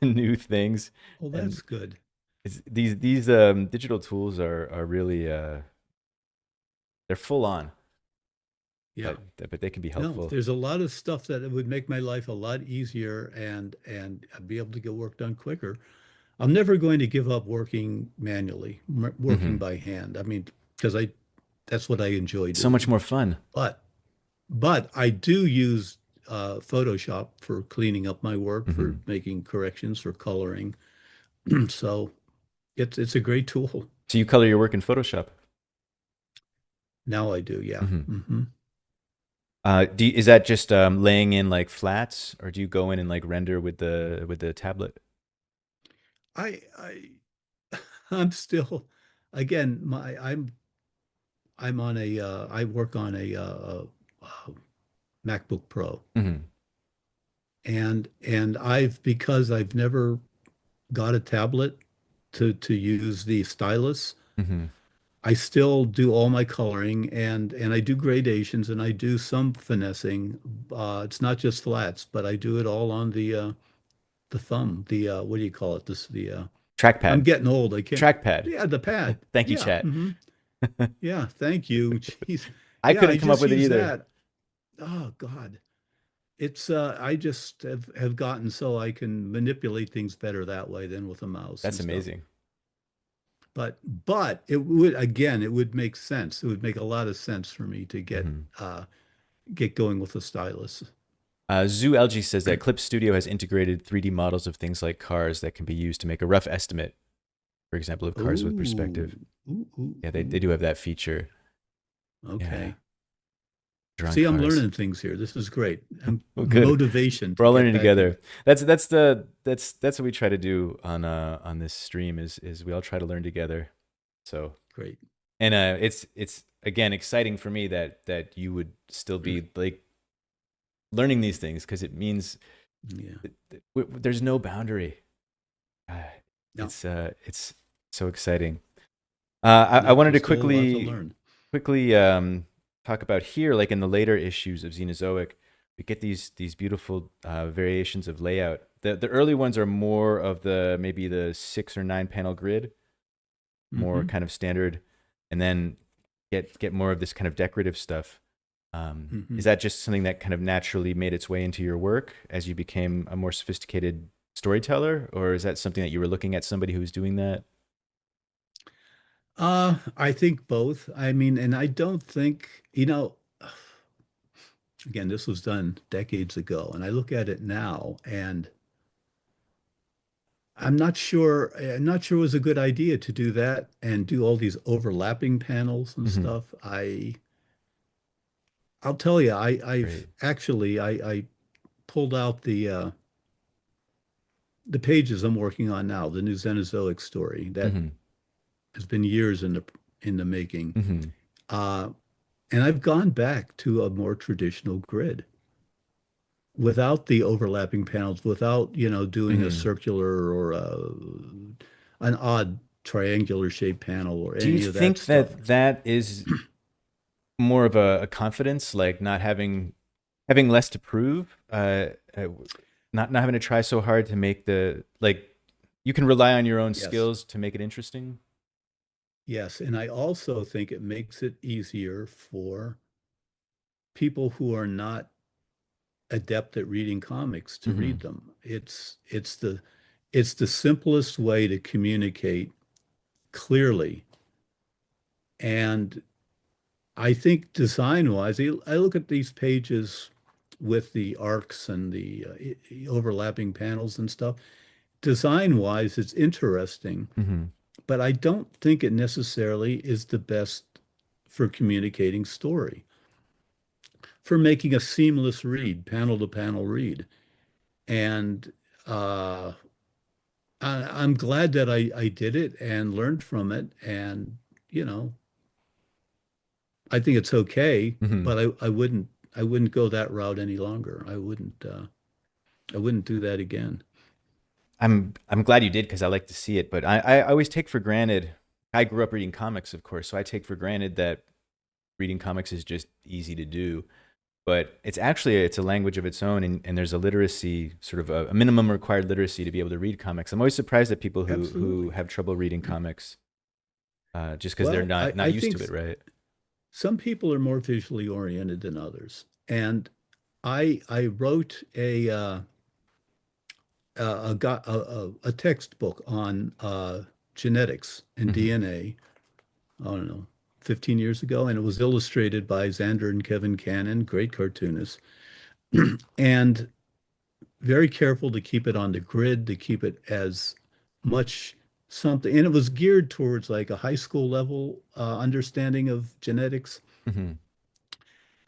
new things. Oh, And that's good. these digital tools are really they're full on, Yeah. but they can be No, helpful. there's a lot of stuff that would make my life a lot easier and I'd be able to get work done quicker. I'm never going to give up working manually, working Hmm. by hand. I mean, because I that's what I enjoy So much doing. more fun. But I do use Photoshop for cleaning up my work, for Hmm. making corrections, for coloring. So it's a great tool. So you color your work in Photoshop. Now I do, yeah. Hmm. Hmm. Is that just laying in like flats, or do you go in and like render with the tablet? I I'm still again my I'm on I work on a MacBook Pro Hmm. and because I've never got a tablet to use the stylus, Hmm. I still do all my coloring and I do gradations and I do some finessing. It's not just flats, but I do it all on the thumb, the what do you call it? This the I'm Trackpad, getting old. I can't. trackpad. Yeah, the pad. Thank you, Yeah. chat. Yeah, thank you. Jeez. I Yeah, couldn't I come up just with it use either. that. Oh God. It's I just have gotten so I can manipulate things better that way than with a mouse and That's stuff. amazing. But it would again, it would make sense. It would make a lot of sense for me to Hmm. get going with a stylus. Zoo Algae says that Clip Studio has integrated 3D models of things like cars that can be used to make a rough estimate, for example, of cars with Ooh, perspective. ooh, ooh, Yeah, they ooh. do have that feature. Yeah, Okay. drawing See, I'm cars. learning things here. This is great. And Well, good. motivation We're to all get learning back in. together. That's what we try to do on this stream is we all try to learn together. So Great. and it's again exciting for me that you would still be like learning these things because it means Yeah. there's no boundary. Uh, No, it's so exciting. I no, wanted there's to still a lot to quickly learn. quickly talk about here, like in the later issues of Xenozoic, we get these beautiful variations of layout. The early ones are more of the maybe the 6 or 9 panel grid, more Hmm. kind of standard, and then get more of this kind of decorative stuff. Hmm. Is that just something that kind of naturally made its way into your work as you became a more sophisticated storyteller, or is that something that you were looking at somebody who was doing that? I think both. I mean, and I don't think, again, this was done decades ago, and I look at it now, and I'm not sure it was a good idea to do that and do all these overlapping panels and Hmm. stuff. I'll tell you, I've Great. actually I pulled out the pages I'm working on now, the new Xenozoic story that Hmm. has been years in the making. Hmm. Uh, and I've gone back to a more traditional grid without the overlapping panels, without, doing a Hmm. circular or an odd triangular shaped panel or Do you any of that think stuff. that that is more of a confidence, like not having less to prove, not having to try so hard to make the like you can rely on your own Yes. skills to make it interesting? Yes. And I also think it makes it easier for people who are not adept at reading comics to read Hmm. them. It's the simplest way to communicate clearly. And I think design wise, I look at these pages with the arcs and the overlapping panels and stuff. Design wise, it's interesting, Hmm. but I don't think it necessarily is the best for communicating story, for making a seamless read, panel to panel read. And uh, I'm glad that I did it and learned from it. And, you know, I think it's okay, Hmm. but I wouldn't go that route any longer. I wouldn't do that again. I'm glad you did because I like to see it, but I always take for granted. I grew up reading comics, of course, so I take for granted that reading comics is just easy to do. But it's a language of its own, and there's a literacy, sort of a minimum required literacy to be able to read comics. I'm always surprised at people who Absolutely. have trouble reading comics, just because they're Well, not I, not I used think to it, right? some people are more visually oriented than others. And I wrote a textbook on genetics and Hmm. DNA, I don't know, 15 years ago, and it was illustrated by Xander and Kevin Cannon, great cartoonists, and very careful to keep it on the grid, to keep it as much something. And it was geared towards like a high school level understanding of genetics. Hmm.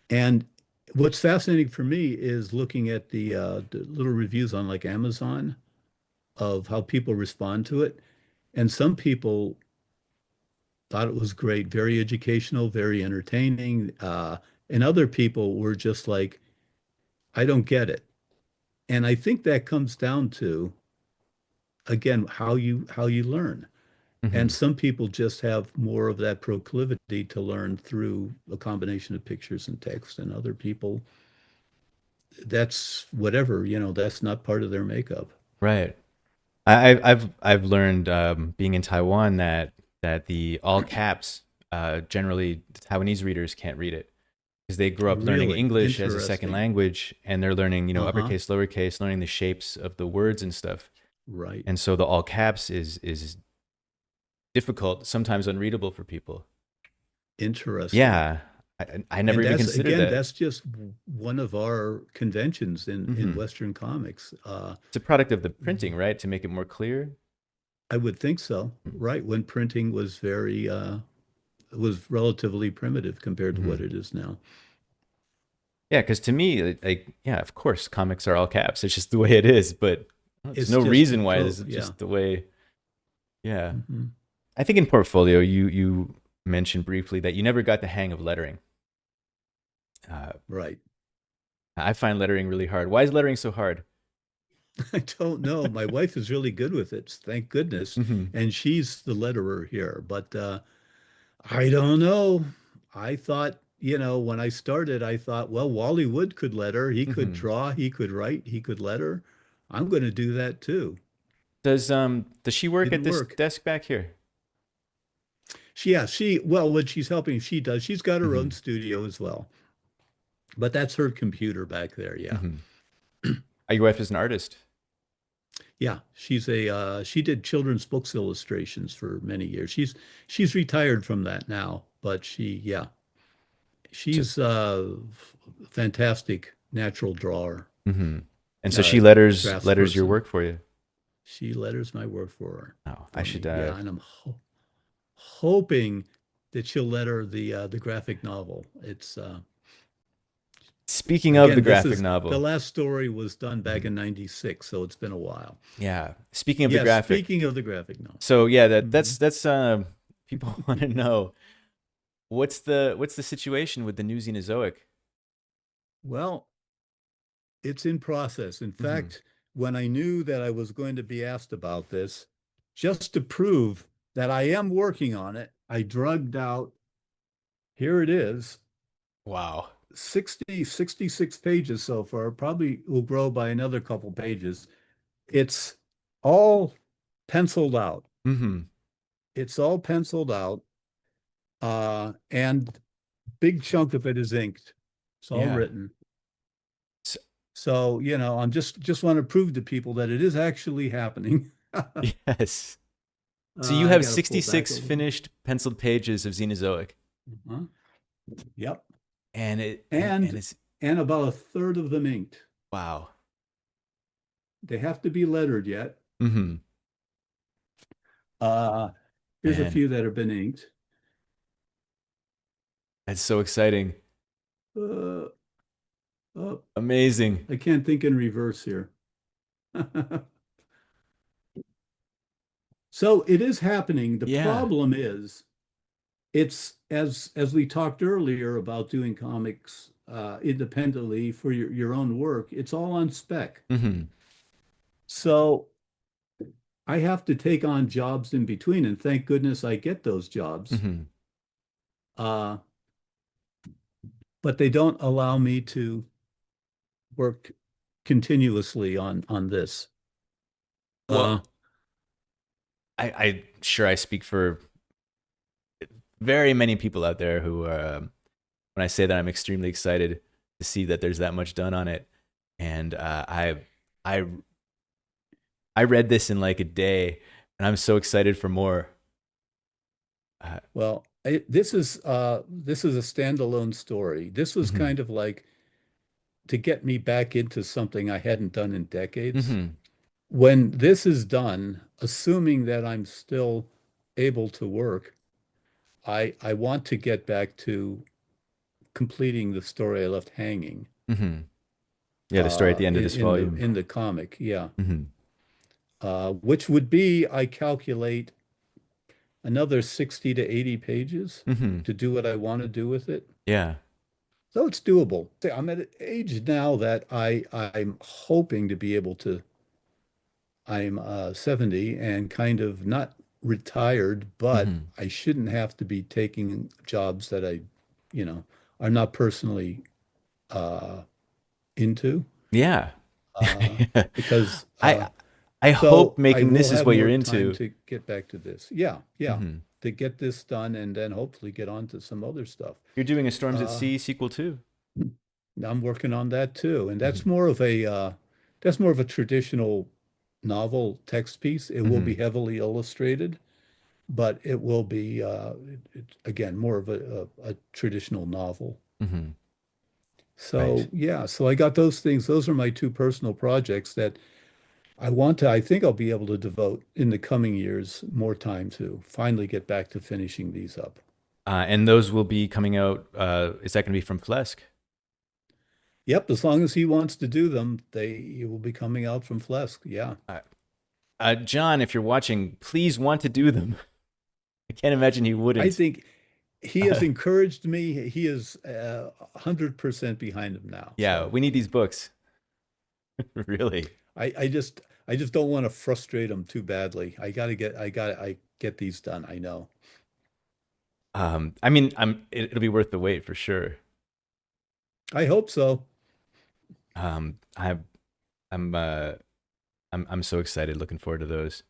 And what's fascinating for me is looking at the little reviews on like Amazon of how people respond to it. And some people thought it was great, very educational, very entertaining. And other people were just like, I don't get it. And I think that comes down to, again, how you learn. And Hmm. some people just have more of that proclivity to learn through a combination of pictures and text, and other people, that's whatever, that's not part of their makeup. Right. I've learned being in Taiwan that the all caps generally the Taiwanese readers can't read it because they grew up learning Really English as a second interesting. language, and they're learning Uh-huh. uppercase, lowercase, learning the shapes of the words and stuff. Right. And so the all caps is difficult, sometimes unreadable for people. Interesting. Yeah, I never And even that's considered again, that. that's just one of our conventions in Hmm. Western comics. It's a product of the printing, right, to make it more clear. I would think so, right? When printing was relatively primitive compared to what Hmm. it is now. Yeah, because to me, yeah, of course, comics are all caps. It's just the way it is, but there's It's no just the reason why. pro, This is yeah. just the way. Yeah, Hmm. I think in portfolio, you mentioned briefly that you never got the hang of lettering. Uh, Right. I find lettering really hard. Why is lettering so hard? I don't know. My wife is really good with it, thank goodness. Hmm. And she's the letterer here. But I don't know. I thought, when I started, I thought, well, Wally Wood could letter. He could Hmm. draw, he could write, he could letter. I'm going to do that too. Does she work at Didn't this work. desk back here? Well, when she's helping, she does. She's got her own Hmm. studio as well. But that's her computer back there. Yeah. Hmm. Your wife is an artist. Yeah. She did children's books illustrations for many years. She's retired from that now, but yeah, So, she's fantastic natural drawer, hmm. And so uh, she letters your craftsperson. work for you. She letters my work Oh, I for should. me. Yeah, and I'm hoping that she'll letter the graphic novel. It's Speaking of the again, this graphic is the novel. last story was done back Mhm. in '96, so it's been a while. Yeah. Speaking of the Yes, graphic. speaking of the graphic novel. So yeah, Mhm. that's people want to know what's the situation with the new Xenozoic? Well, it's in process. In Hmm. fact, when I knew that I was going to be asked about this, just to prove that I am working on it, I drugged out, here it is, Wow. 66 pages so far, probably will grow by another couple pages. It's all penciled out. Hmm. It's all penciled out, and big chunk of it is inked. It's all Yeah. written. So, So, I'm just want to prove to people that it is actually happening. yes. So you I have got to pull back a 66 little. finished penciled pages of Xenozoic, Uh-huh. Yep. and it and And it's and about a third of them inked. wow. They have to be lettered yet. Hmm. Uh, here's a Man, few that have been inked. that's so exciting. Uh, oh, Amazing. I can't think in reverse here. So it is happening. The Yeah. problem is it's as we talked earlier about doing comics independently for your own work, it's all on spec. Hmm. So I have to take on jobs in between, and thank goodness I get those jobs. Hmm. Uh, but they don't allow me to work continuously on this. Uh, Well, I sure I speak for very many people out there who when I say that I'm extremely excited to see that there's that much done on it, and I I read this in like a day, and I'm so excited for more. Uh, well, this is a standalone story. This was hmm. kind of like to get me back into something I hadn't done in decades. Hmm. When this is done, assuming that I'm still able to work, I want to get back to completing the story I left hanging Hmm. Yeah, the story at the end of this in the volume. comic, yeah. Hmm. Which would be, I calculate, another 60 to 80 pages Hmm. to do what I want to do with it. Yeah. So it's doable. I'm at an age now that I'm hoping to be able to. I'm 70 and kind of not retired, but Hmm. I shouldn't have to be taking jobs that you know, are not personally uh, into, Yeah. uh, because I I hope so I making will this is have what you're more time into. to get back to this. Yeah, yeah, Hmm. to get this done and then hopefully get on to some other stuff. You're doing a Storms at Uh, Sea sequel too. I'm working on that too, and Hmm. that's more of a traditional novel text piece. It will be Hmm. heavily illustrated, but it will be again more of a traditional novel. Hmm. Right. So yeah, so I got those things. Those are my two personal projects that I think I'll be able to devote in the coming years more time to finally get back to finishing these up. And those will be coming out. Is that going to be from Flesk? Yep, as long as he wants to do them, they will be coming out from Flesk. Yeah. Uh, John, if you're watching, please want to do them. I can't imagine he I wouldn't. think he has encouraged me. He is 100% behind him now. Yeah, So we need these books. Really. I just don't want to frustrate him too badly. I get these done. I know. I mean, it'll be worth the wait for sure. I hope so. Um, I, I'm, I'm so excited, looking forward to those.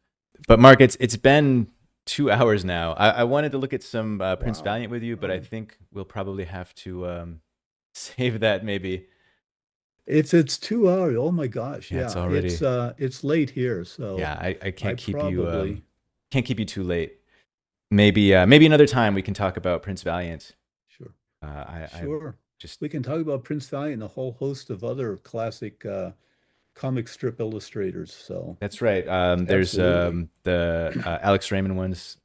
But Mark, it's been 2 hours now. I wanted to look at some Prince Wow. Valiant with you, but I Oh. think we'll probably have to save that maybe. It's 2 hours. Oh my gosh. Yeah, it's Yeah. already. It's late here, Yeah, so I I probably can't keep you too late. Maybe another time we can talk about Prince Valiant. sure. I Sure. just We can talk about Prince Valiant and a whole host of other classic comic strip illustrators. So That's right. There's absolutely. the Alex Raymond ones.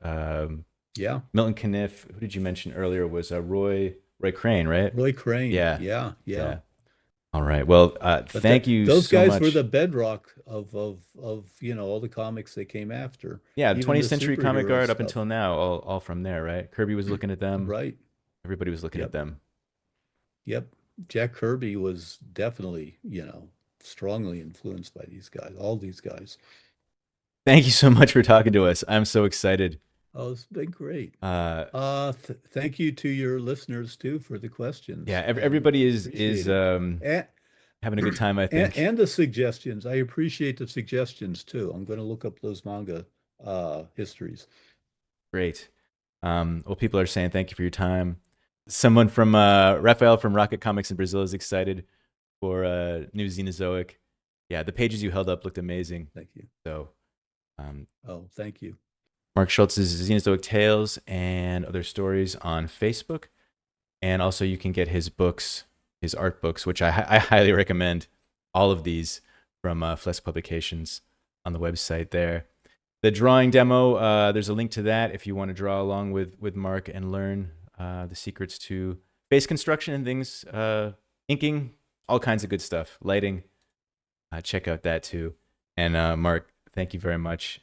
Yeah. Milton Caniff. Who did you mention earlier? Was Roy Crane, right? Roy Crane. Yeah, Yeah. Yeah. yeah. All right. Well, But the, thank you those so guys were the much. bedrock of all the comics they came after, Yeah, even 20th the century comic superhero art up stuff. until now, all from there, right? Kirby was looking at them. Right. Everybody was looking at Yep. them. Yep. Jack Kirby was definitely, strongly influenced by these guys, all these guys. Thank you so much for talking to us. I'm so excited. Oh, it's been great. Uh, Thank you to your listeners too for the questions. yeah, And everybody is appreciate it. having a good time, I think. And the suggestions. I appreciate the suggestions too. I'm going to look up those manga histories. Great. Well, people are saying thank you for your time. Someone from Rafael from Rocket Comics in Brazil is excited for new Xenozoic. Yeah, the pages you held up looked amazing. Thank you. So, um, Oh, thank you. Mark Schultz's Xenozoic Tales and Other Stories on Facebook. And also, you can get his books, his art books, which I highly recommend. All of these from Flesk Publications on the website there. The drawing demo, there's a link to that if you want to draw along with Mark and learn the secrets to face construction and things, inking, all kinds of good stuff, lighting. Check out that too. And Mark, thank you very much.